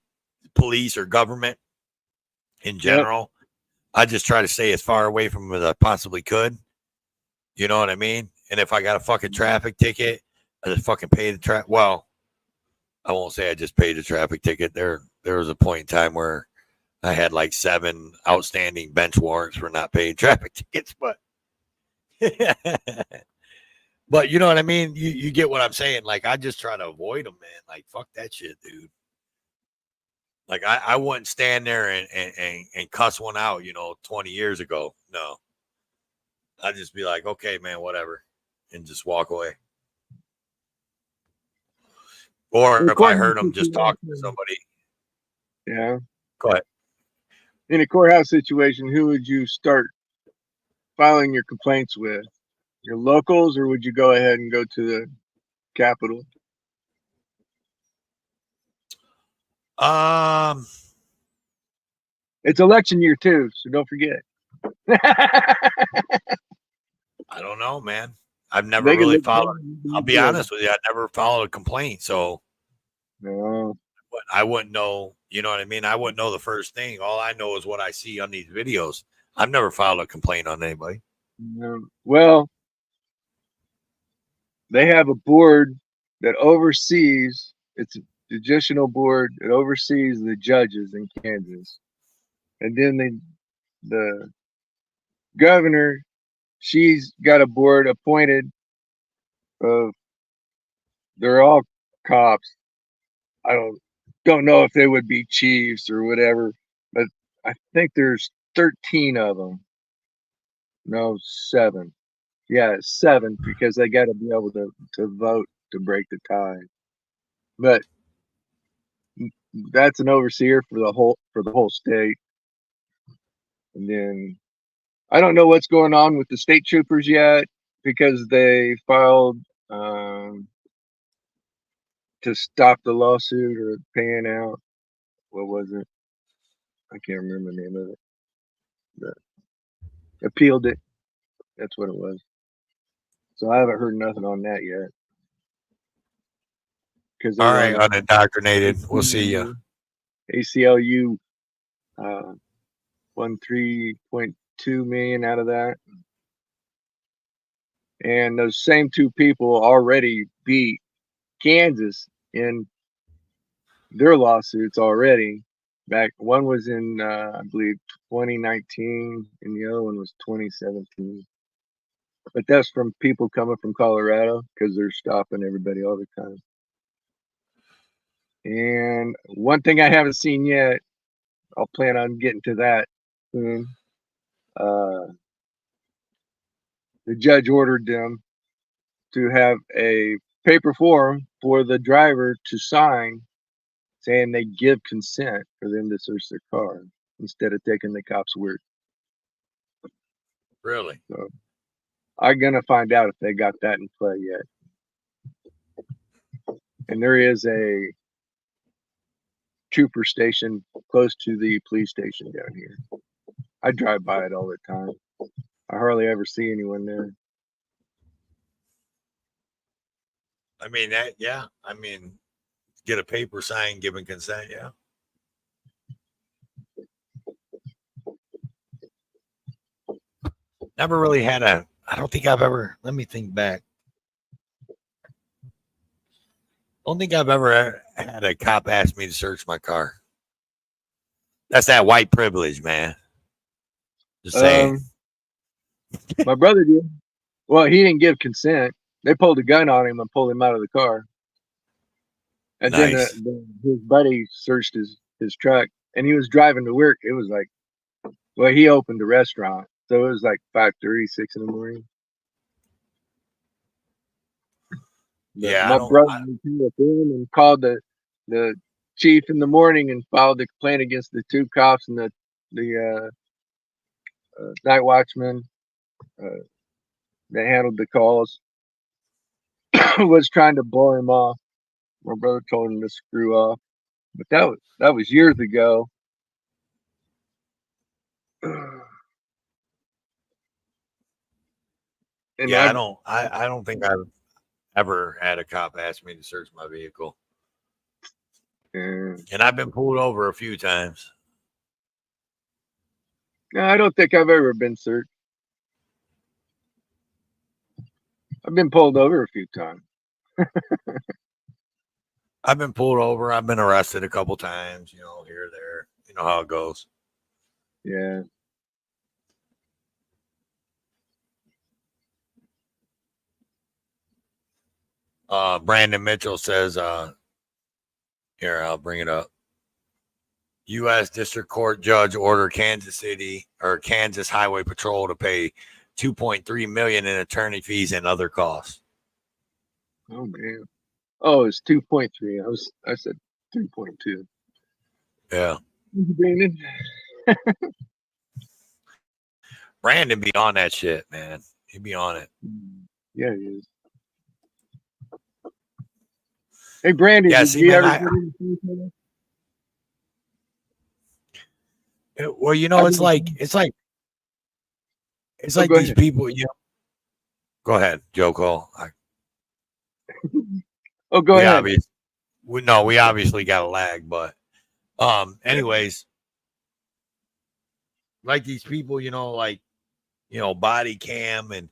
police or government in general. Yep. I just try to stay as far away from them as I possibly could. You know what I mean? And if I got a fucking traffic ticket, I just fucking pay the traffic. Well, I won't say I just paid the traffic ticket. There was a point in time where I had like 7 outstanding bench warrants for not paying traffic tickets, but but you know what I mean? You get what I'm saying? Like, I just try to avoid them, man. Like, fuck that shit, dude. Like, I wouldn't stand there and cuss one out, 20 years ago. No. I'd just be like, okay, man, whatever. And just walk away. Or if I heard them just talking to somebody. Yeah. Go ahead. In a courthouse situation, who would you start filing your complaints with? Your locals, or would you go ahead and go to the Capitol? It's election year too, so don't forget. I don't know, man. I've never really followed. I'll be honest with you. I never followed a complaint, so no. I wouldn't know. You know what I mean? I wouldn't know the first thing. All I know is what I see on these videos. I've never filed a complaint on anybody. Well, they have a board that oversees. It's a judicial board that oversees the judges in Kansas, and then the governor. She's got a board appointed of. They're all cops. I don't know if they would be chiefs or whatever, but I think there's 13 of them. No, 7. Yeah, 7 because they got to be able to vote to break the tie. But that's an overseer for the whole state. And then I don't know what's going on with the state troopers yet because they filed to stop the lawsuit or paying out. What was it? I can't remember the name of it. But appealed it. That's what it was. So I haven't heard nothing on that yet. Because they All right, wanted unindoctrinated. We'll see you. ACLU won 3.2 million out of that. And those same two people already beat Kansas in their lawsuits already. Back one was in I believe 2019 and the other one was 2017. But that's from people coming from Colorado because they're stopping everybody all the time. And one thing I haven't seen yet, I'll plan on getting to that soon. The judge ordered them to have a paper form for the driver to sign saying they give consent for them to search their car instead of taking the cop's word. Really? So I'm going to find out if they got that in play yet. And there is a trooper station close to the police station down here. I drive by it all the time. I hardly ever see anyone there. I mean that. Yeah. I mean, get a paper sign giving consent. Yeah. Never really had a. I don't think I've ever. Let me think back. Don't think I've ever had a cop ask me to search my car. That's that white privilege, man. Just saying. My brother did. Well, he didn't give consent. They pulled a gun on him and pulled him out of the car. And Nice. then his buddy searched his truck, and he was driving to work. It was like, well, he opened a restaurant, so it was like 5:30, 6 in the morning. But Yeah, my brother was with him and called the chief in the morning and filed a complaint against the two cops and the night watchman that handled the calls. Was trying to blow him off. My brother told him to screw off, but that was years ago. And yeah, I don't think I've ever had a cop ask me to search my vehicle. And I've been pulled over a few times. No, I don't think I've ever been searched. I've been pulled over a few times. I've been pulled over. I've been arrested a couple times, here or there. You know how it goes. Yeah. Brandon Mitchell says, here, I'll bring it up. U.S. District Court judge ordered Kansas Highway Patrol to pay $2.3 million in attorney fees and other costs. Oh man. Oh, it's 2.3. I said 3.2. Yeah. Brandon. Brandon be on that shit, man. He be on it. Yeah, he is. Hey, Brandon, yeah, did see, you man, ever well, it's like these ahead. people, Go ahead, Joe Cole. Go ahead. We obviously got a lag, but anyways, like these people, body cam and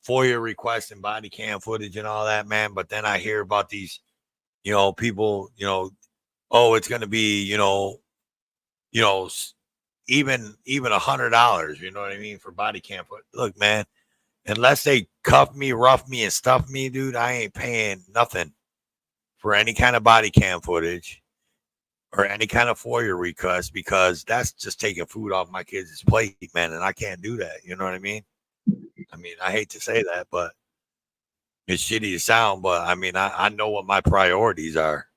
FOIA requests and body cam footage and all that, man. But then I hear about these, people, it's going to be, even $100, you know what I mean, for body cam footage. Look, man, unless they cuff me, rough me, and stuff me, dude, I ain't paying nothing for any kind of body cam footage or any kind of FOIA request, because that's just taking food off my kids' plate, man, and I can't do that. You know what I mean? I hate to say that, but it's shitty to sound, but I know what my priorities are.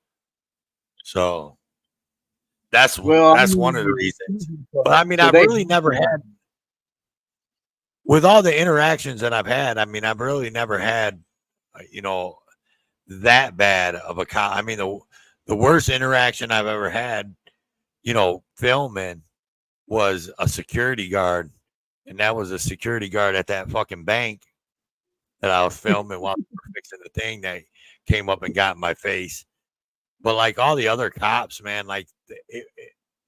So that's one of the reasons. But I've really never had, with all the interactions that I've had, I've really never had, that bad of a cop. I mean, the worst interaction I've ever had, filming was a security guard, and that was a security guard at that fucking bank that I was filming while we were fixing the thing that came up and got in my face. But like all the other cops, man, like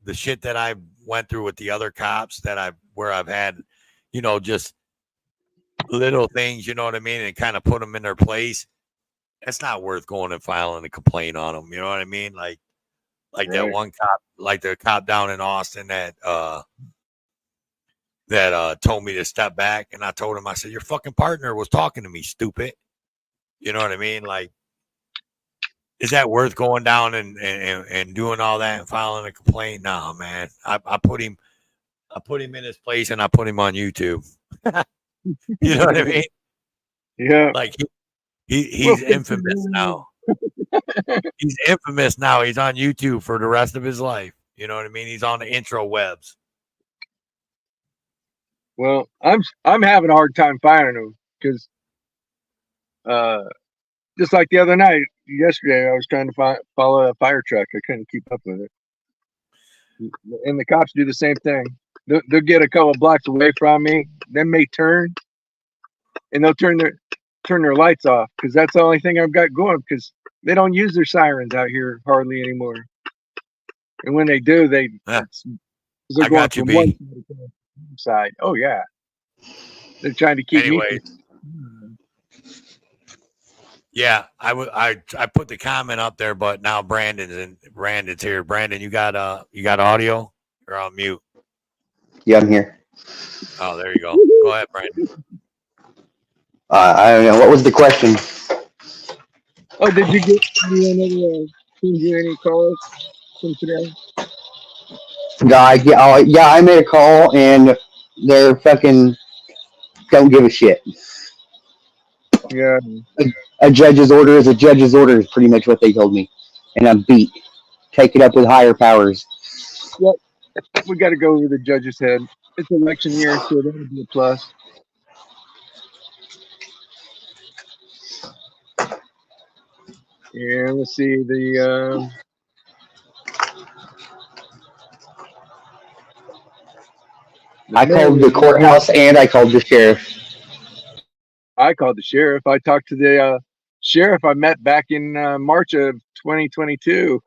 the shit that I went through with the other cops where I've had, just little things, you know what I mean, and kind of put them in their place. It's not worth going and filing a complaint on them. You know what I mean? Like that Right. one cop, like the cop down in Austin that told me to step back, and I told him, I said, your fucking partner was talking to me, stupid. You know what I mean? Like, is that worth going down and doing all that and filing a complaint? No, man. I put him in his place, and I put him on YouTube. You know what I mean? Yeah. Like he's infamous now. He's infamous now. He's on YouTube for the rest of his life. You know what I mean? He's on the intro webs. Well, I'm having a hard time finding them because just like the other night, yesterday, I was trying to follow a fire truck. I couldn't keep up with it, and the cops do the same thing. They'll get a couple blocks away from me, then may turn, and they'll turn their lights off because that's the only thing I've got going. Because they don't use their sirens out here hardly anymore, and when they do, they're I going got you, from B. one side. Oh yeah, they're trying to keep Anyway. me. Yeah, I put the comment up there, but now Brandon's here. Brandon, you got audio? You're on mute. Yeah, I'm here. Oh, there you go. Go ahead, Brandon. I don't know. What was the question? Oh, did you get any calls from today? I made a call and they're fucking don't give a shit. Yeah. A judge's order is a judge's order is pretty much what they told me. And I'm beat. Take it up with higher powers. Yep. We got to go over the judge's head. It's election year, so that'll be a plus. Yeah, let's see I called the courthouse and I called the sheriff. I called the sheriff. I talked to the sheriff I met back in March of 2022.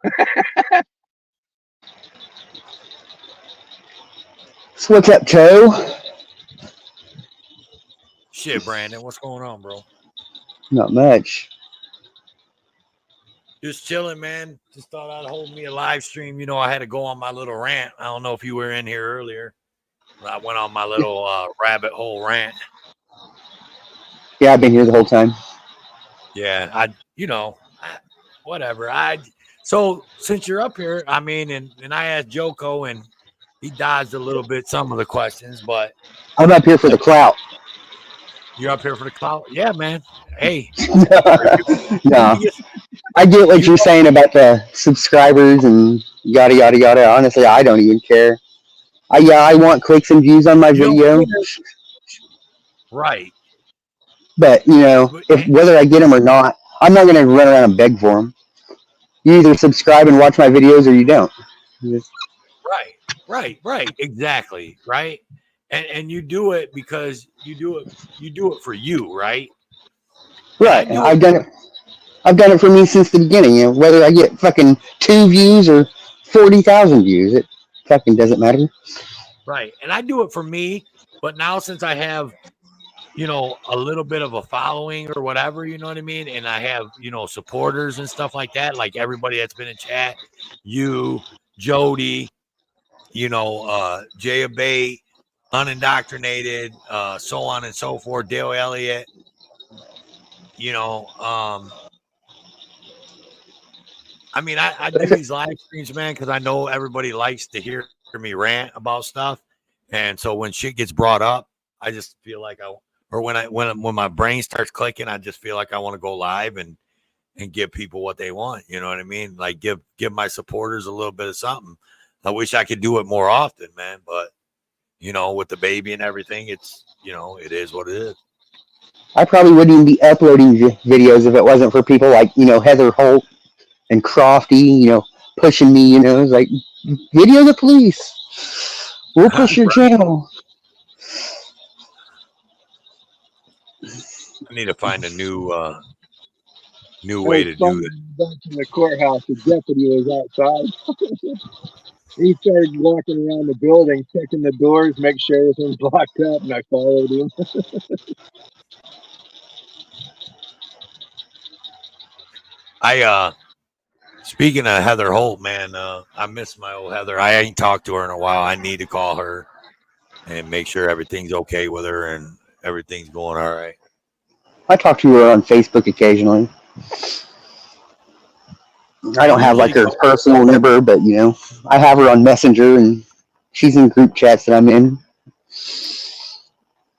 So what's up, Joe? Shit, Brandon, what's going on, bro? Not much. Just chilling, man. Just thought I'd hold me a live stream. I had to go on my little rant. I don't know if you were in here earlier. I went on my little rabbit hole rant. Yeah, I've been here the whole time. Yeah, whatever. So since you're up here, I mean, and I asked Joko, and he dodged a little bit some of the questions, but I'm up here for the clout. You're up here for the clout? Yeah, man. Hey. No. I get what you're saying about the subscribers and yada, yada, yada. Honestly, I don't even care. I want clicks and views on my video. Right. But, whether I get them or not, I'm not going to run around and beg for them. You either subscribe and watch my videos or you don't. Right. Exactly. Right. And you do it because you do it for you, right? Right. I've done it for me since the beginning. Whether I get fucking 2 views or 40,000 views, it fucking doesn't matter. Right. And I do it for me, but now since I have, a little bit of a following or whatever, you know what I mean? And I have, supporters and stuff like that, like everybody that's been in chat, you, Jody, Jay Abate, Unindoctrinated, so on and so forth, Dale Elliott, I mean, I do these live streams, man, because I know everybody likes to hear me rant about stuff. And so when shit gets brought up, I just feel like when my brain starts clicking, I just feel like I want to go live and give people what they want. You know what I mean? Like give my supporters a little bit of something. I wish I could do it more often, man, but with the baby and everything, it's, it is what it is. I probably wouldn't even be uploading videos if it wasn't for people like, Heather Holt and Crofty, pushing me, it's like, video the police. We'll push your Right. channel. I need to find a new That way was to do funny. it. Back in the courthouse, the deputy was outside. He started walking around the building, checking the doors, make sure everything's locked up, and I followed him. Speaking of Heather Holt, man, I miss my old Heather. I ain't talked to her in a while. I need to call her and make sure everything's okay with her and everything's going all right. I talk to her on Facebook occasionally. I don't have like Usually her call, personal number, but I have her on Messenger and she's in group chats that I'm in.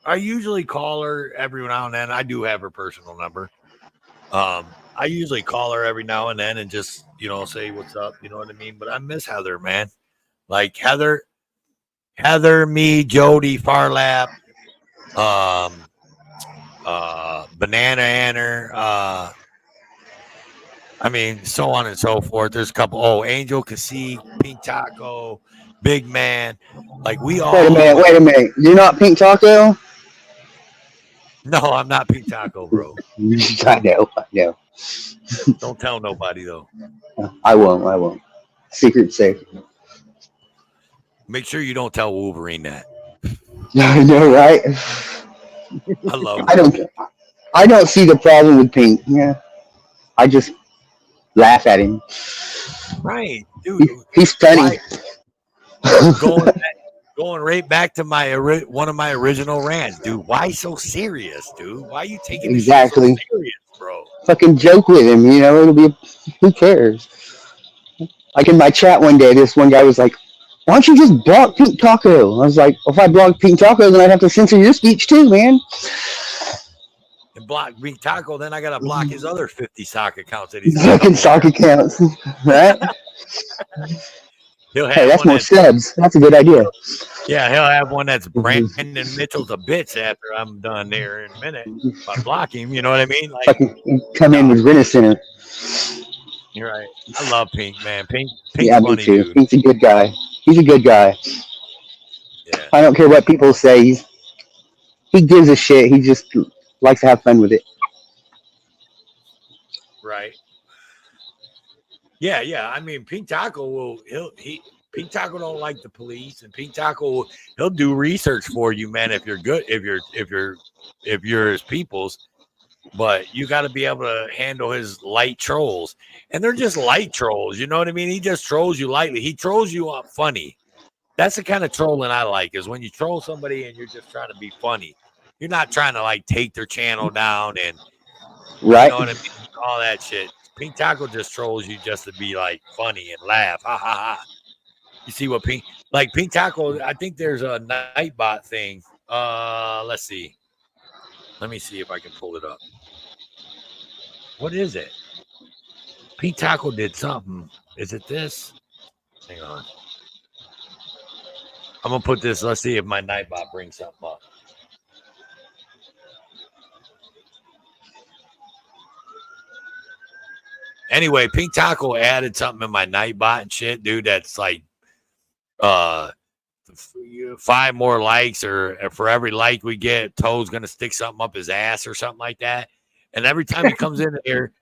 I usually call her every now and then. I do have her personal number. I usually call her every now and then and just, say what's up. You know what I mean? But I miss Heather, man. Like Heather, me, Jody, Farlap, Banana Anner, I mean, so on and so forth. There's a couple. Oh, Angel Cacique, Pink Taco, Big Man. Like we Wait a all minute, would. wait a minute. You're not Pink Taco? No, I'm not Pink Taco, bro. I know. Don't tell nobody though. I won't. Secret safe. Make sure you don't tell Wolverine that. I know, right? I love I don't. Wolverine. I don't see the problem with Pink. Yeah, I just laugh at him. Right, dude. He's funny. Why going right back to my one of my original rants, dude? Why so serious, dude? Why are you taking this shit so Exactly. serious, bro? Fucking joke with him. It'll be. Who cares? Like in my chat one day, this one guy was like, "Why don't you just block Pink Taco?" I was like, "If I block Pink Taco, then I'd have to censor your speech too, man." And block Pink Taco, then I gotta block his other 50 sock accounts that he's got up Fucking over sock there. accounts, right? He'll Hey, have that's one more that's subs. That's a good idea. yeah, he'll have one that's Brandon Mitchell's a bitch after I'm done there in a minute. If I block him, you know what I mean? Like, Fucking come in no, with Rent Center. you're right. I love Pink, man. Pink's Yeah, me funny, too. dude. He's a good guy. He's a good guy. Yeah, I don't care what people say. He gives a shit. He just likes to have fun with it. right. Yeah. I mean, Pink Taco Pink Taco don't like the police, and Pink Taco he'll do research for you, man. If you're good, if you're his people's, but you got to be able to handle his light trolls, and they're just light trolls. You know what I mean? He just trolls you lightly. He trolls you up funny. That's the kind of trolling I like. Is when you troll somebody and you're just trying to be funny. You're not trying to like take their channel down and you Right? know what I mean? All that shit. Pink Taco just trolls you just to be like funny and laugh. Ha ha ha. You see what Pink Taco, I think there's a Nightbot thing. Let's see. Let me see if I can pull it up. What is it? Pink Taco did something. Is it this? Hang on. I'm gonna put this. Let's see if my Nightbot brings something up. Anyway, Pink Taco added something in my Nightbot and shit, dude. That's like, 5 more likes, or for every like we get, Toad's gonna stick something up his ass or something like that. And every time he comes in here,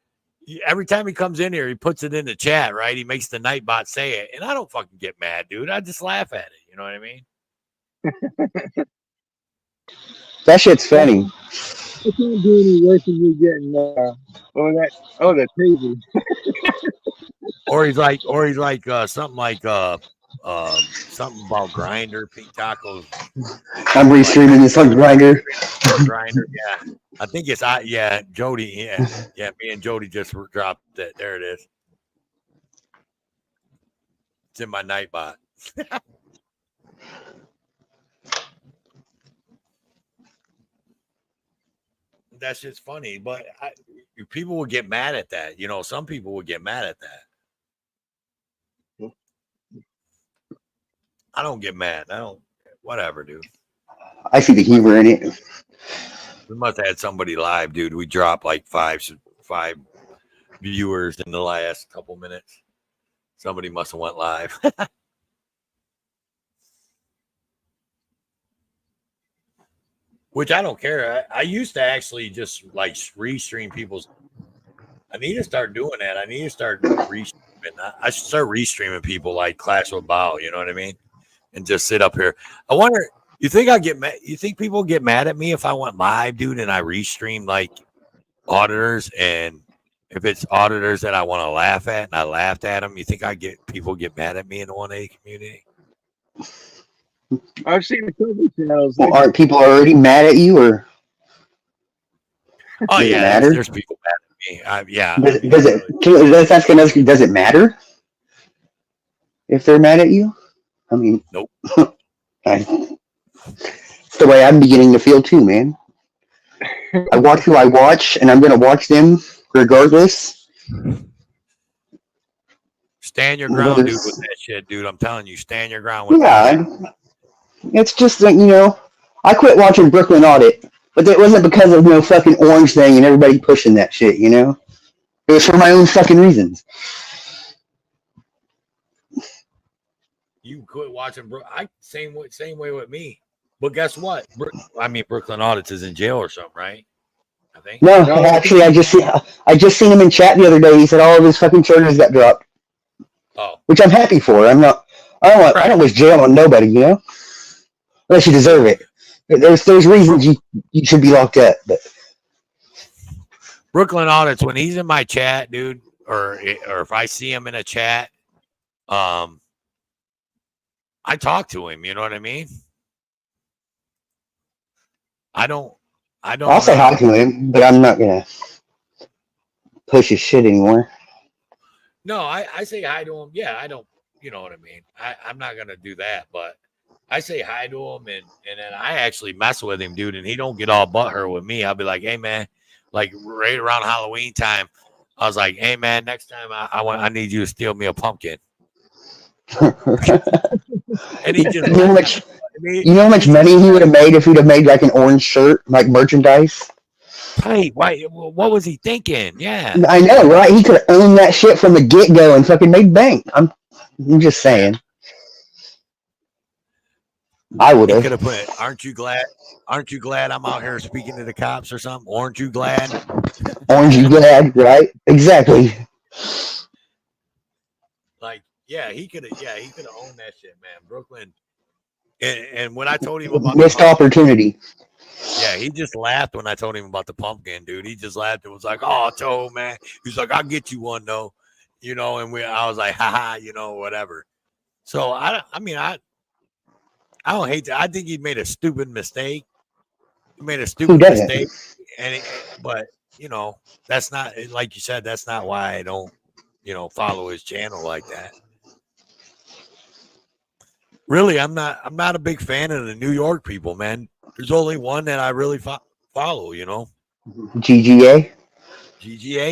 he puts it in the chat, right? He makes the Nightbot say it, and I don't fucking get mad, dude. I just laugh at it. You know what I mean? That shit's funny. It can't do any worse than you getting the taser. Or he's like, something like, something about Grinder, Pink Tacos. I'm restreaming this on Grindr. Grinder, yeah. I think it's Jody, yeah. Me and Jody just dropped it. There it is. It's in my Nightbot. That shit's funny, but people would get mad at that. Some people would get mad at that. I don't get mad. I don't. Whatever, dude. I see the humor in it. We must have had somebody live, dude. We dropped like five viewers in the last couple minutes. Somebody must have went live. Which I don't care. I used to actually just like restream people's. I need to start doing that. I need to start restreaming. I should start restreaming people like Clash of Bow. You know what I mean? And just sit up here. I wonder. You think I get mad? You think people get mad at me if I went live, dude, and I restream like auditors? And if it's auditors that I want to laugh at, and I laughed at them, you think people get mad at me in the 1A community? I've seen a couple of channels. Well, aren't people already mad at you, or Oh does it yeah, matter? there's people mad at me. Yeah. Does it? Let's ask another. Does it matter if they're mad at you? I mean, Nope. It's the way I'm beginning to feel too, man. I watch who I watch, and I'm going to watch them regardless. Stand your ground, dude, with that shit, dude. I'm telling you, stand your ground with that shit. It's just that, I quit watching Brooklyn Audit, but it wasn't because of no fucking orange thing and everybody pushing that shit, It was for my own fucking reasons. You quit watching same way with me. But guess what? Brooklyn Audits is in jail or something, right? I think. No, actually, I just seen him in chat the other day. He said all of his fucking charges got dropped. Oh, which I'm happy for. I don't wish jail on nobody, unless you deserve it. There's reasons you should be locked up, but Brooklyn Audits, when he's in my chat, dude, or if I see him in a chat, I talk to him. You know what I mean? I'll say hi to him, but I'm not gonna push his shit anymore. No, I say hi to him. Yeah, I don't. You know what I mean? I'm not gonna do that, but I say hi to him, and then I actually mess with him, dude, and he don't get all butthurt with me. I'll be like, hey man, like right around Halloween time, I was like, hey man, next time I need you to steal me a pumpkin. And he just you know how much money he would have made if he'd have made like an orange shirt, like merchandise? Hey, why? What was he thinking? Yeah, I know, right? He could have owned that shit from the get go and fucking made bank. I'm just saying. I would have. He could have put, aren't you glad I'm out here speaking to the cops or something? Aren't you glad? Aren't you glad? Right? Exactly. Like, he could have owned that shit, man. Brooklyn. And when I told him about missed opportunity. Yeah, he just laughed when I told him about the pumpkin, dude. He just laughed and was like, "Oh, Toe, man." He's like, "I'll get you one, though," And I was like, "Haha," whatever. So I don't hate that. I think he made a stupid mistake. He made a stupid mistake, but that's not, like you said, that's not why I don't, follow his channel like that. Really, I'm not a big fan of the New York people, man. There's only one that I really follow, GGA,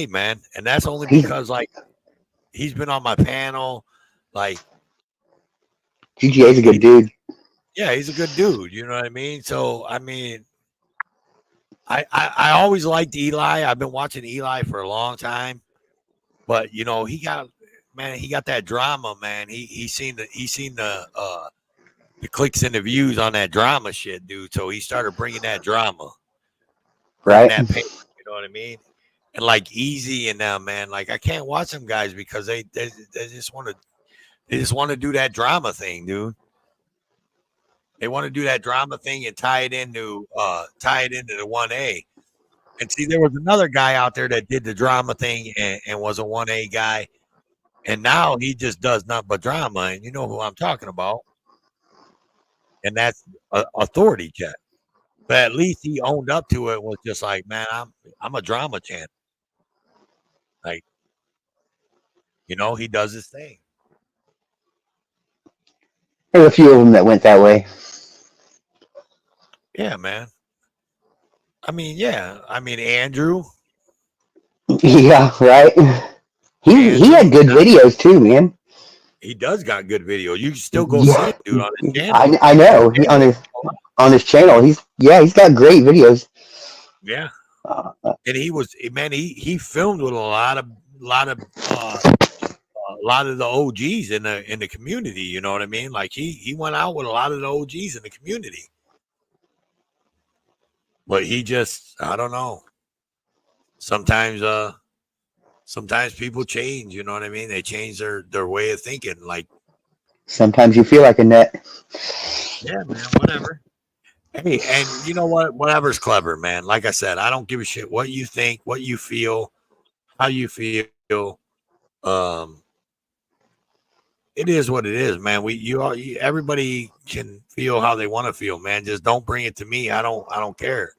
man. And that's only because, like, he's been on my panel. Like, GGA's a good dude. Yeah, he's a good dude. You know what I mean? So, I always liked Eli. I've been watching Eli for a long time. But, he got that drama, man. He seen the clicks and the views on that drama shit, dude. So he started bringing that drama, right? That paper, you know what I mean? And like Easy and them, man. Like I can't watch them guys because they just want to do that drama thing, dude. They want to do that drama thing and tie it into the 1A. And see, there was another guy out there that did the drama thing and was a 1A guy, and now he just does nothing but drama. And you know who I'm talking about. And that's Authority Check. But at least he owned up to it, was just like, man, I'm a drama channel. Like, he does his thing. There's a few of them that went that way. Yeah, man. Andrew. Yeah, right. He had good videos too, man. He does got good video. You can still go see it, dude, on his channel. I know. On his channel. He's got great videos. Yeah. Uh, And he was, man, he filmed with a lot of the OGs in the community, you know what I mean? Like he went out with a lot of the OGs in the community. But he just, I don't know. Sometimes people change, you know what I mean? They change their way of thinking. Like, sometimes you feel like a nut. yeah, man, whatever. Hey, and you know what? Whatever's clever, man. Like I said, I don't give a shit what you think, what you feel, how you feel. Um, it is what it is, man. Everybody can feel how they want to feel, man. Just don't bring it to me. I don't care.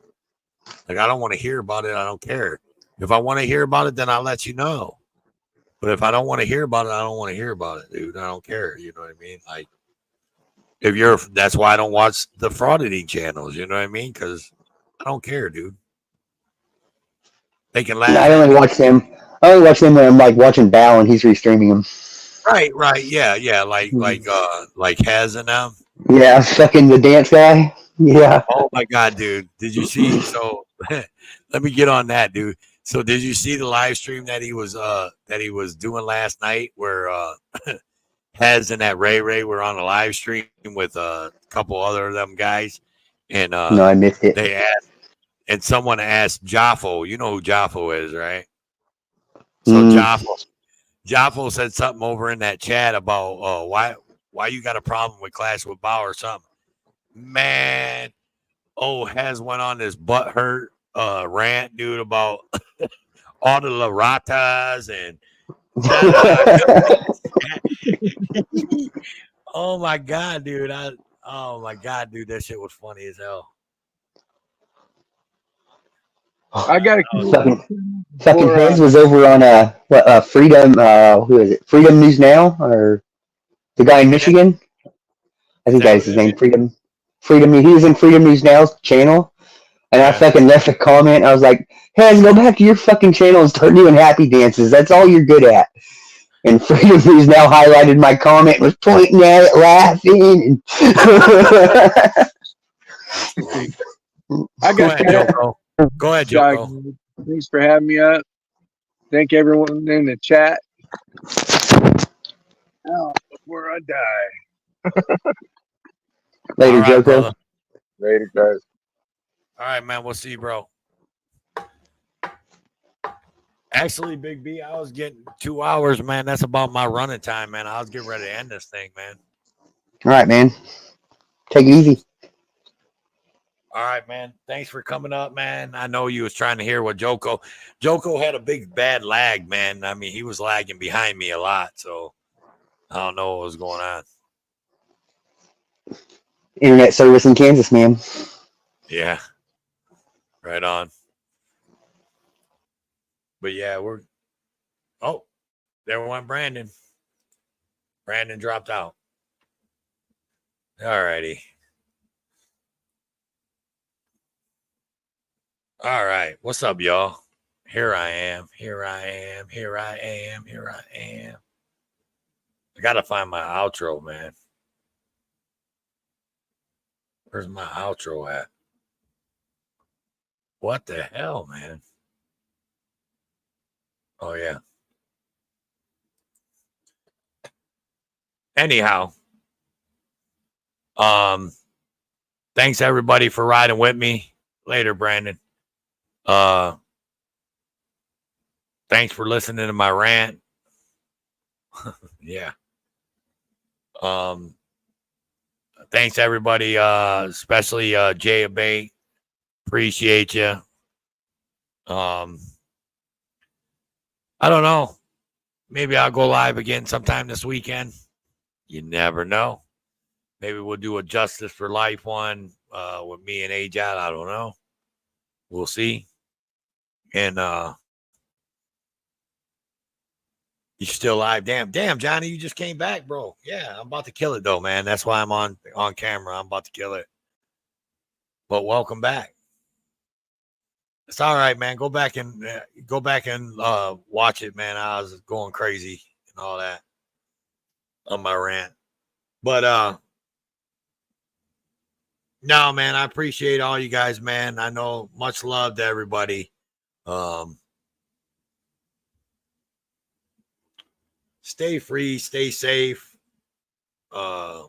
Like, I don't want to hear about it. I don't care. If I want to hear about it, then I'll let you know. But if I don't want to hear about it, I don't want to hear about it, dude. I don't care. You know what I mean? Like, that's why I don't watch the fraud eating channels. You know what I mean? Because I don't care, dude. They can laugh I at only me. watch them. I only watch them when I'm like watching Bow and he's restreaming them. Right. Yeah. Like Has and them. Yeah, fucking the dance guy. Yeah. Oh my God, dude. Did you see? So let me get on that, dude. So did you see the live stream that he was doing last night where Hez and that Ray were on a live stream with a couple other of them guys, and No, I missed it. they asked, and someone asked Jaffo, you know who Jaffo is, right? So Mm. Jaffo said something over in that chat about why you got a problem with Clash with Bow or something. Man, Hez went on this butthurt rant, dude, about all the Laratas and oh my God, dude. Oh my God, dude, that shit was funny as hell. I got a fucking for Hez was over on Freedom. Who is it? Freedom News Now, or the guy in Yeah, Michigan? I is think that that what is his it name. is? Freedom. He was in Freedom News Now's channel, and I Yeah. fucking left a comment. I was like, "Hez, go back to your fucking channel and start doing happy dances. That's all you're good at." And Freedom News Now highlighted my comment, was pointing at it, laughing. That's great. I Go got ahead, that. Joko. Go ahead, Doug, Joko. thanks for having me up. Thank everyone in the chat. Oh, before I die. All Later, right, Joko. brother. Later, guys. All right, man. We'll see you, bro. Actually, Big B, I was getting 2 hours, man. That's about my running time, man. I was getting ready to end this thing, man. All right, man. Take it easy. All right, man. Thanks for coming up, man. I know you was trying to hear what Joko had a big bad lag, man. I mean, he was lagging behind me a lot, so I don't know what was going on. Internet service in Kansas, man. Yeah. Right on. But yeah, there went Brandon. Brandon dropped out. All righty. All right. What's up, y'all? Here I am. I got to find my outro, man. Where's my outro at? What the hell, man? Oh, yeah. Anyhow, thanks everybody for riding with me. Later, Brandon. Thanks for listening to my rant. Yeah. Thanks everybody, especially Jay Abate. Appreciate you. I don't know. Maybe I'll go live again sometime this weekend. You never know. Maybe we'll do a Justice for Life one with me and Ajad. I don't know. We'll see. And you still live. Damn, Johnny, you just came back, bro. Yeah, I'm about to kill it though, man. That's why I'm on camera. I'm about to kill it. But welcome back. It's all right, man. Go back and watch it, man. I was going crazy and all that on my rant. But No, man, I appreciate all you guys, man. I know, much love to everybody. Stay free, stay safe. As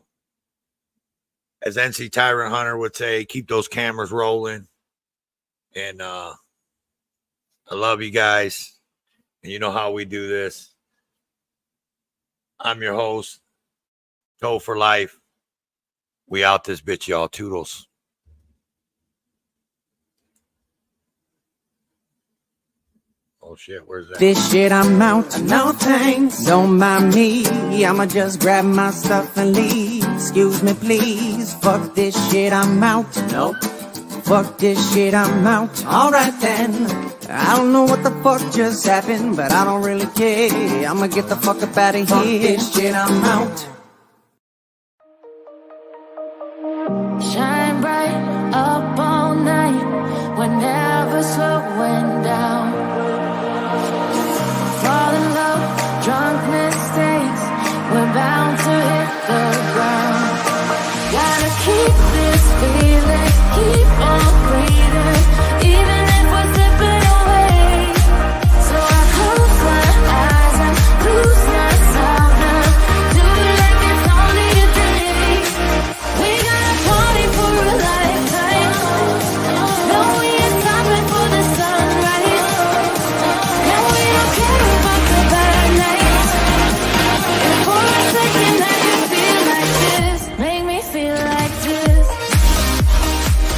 NC Tyrant Hunter would say, keep those cameras rolling. And I love you guys. And you know how we do this. I'm your host, Toe for Life. We out this bitch, y'all. Toodles. Oh shit, where's that? This shit I'm out, no thanks. Don't mind me, I'ma just grab my stuff and leave. Excuse me please, fuck this shit I'm out. Nope. Fuck this shit I'm out. Alright then. I don't know what the fuck just happened, but I don't really care. I'ma get the fuck up out of here. Fuck this shit I'm out. Shine bright up all night, we're never slowing down. Fall in love, drunk mistakes, we're bound to hit the ground. Gotta keep this feeling, keep on breathing.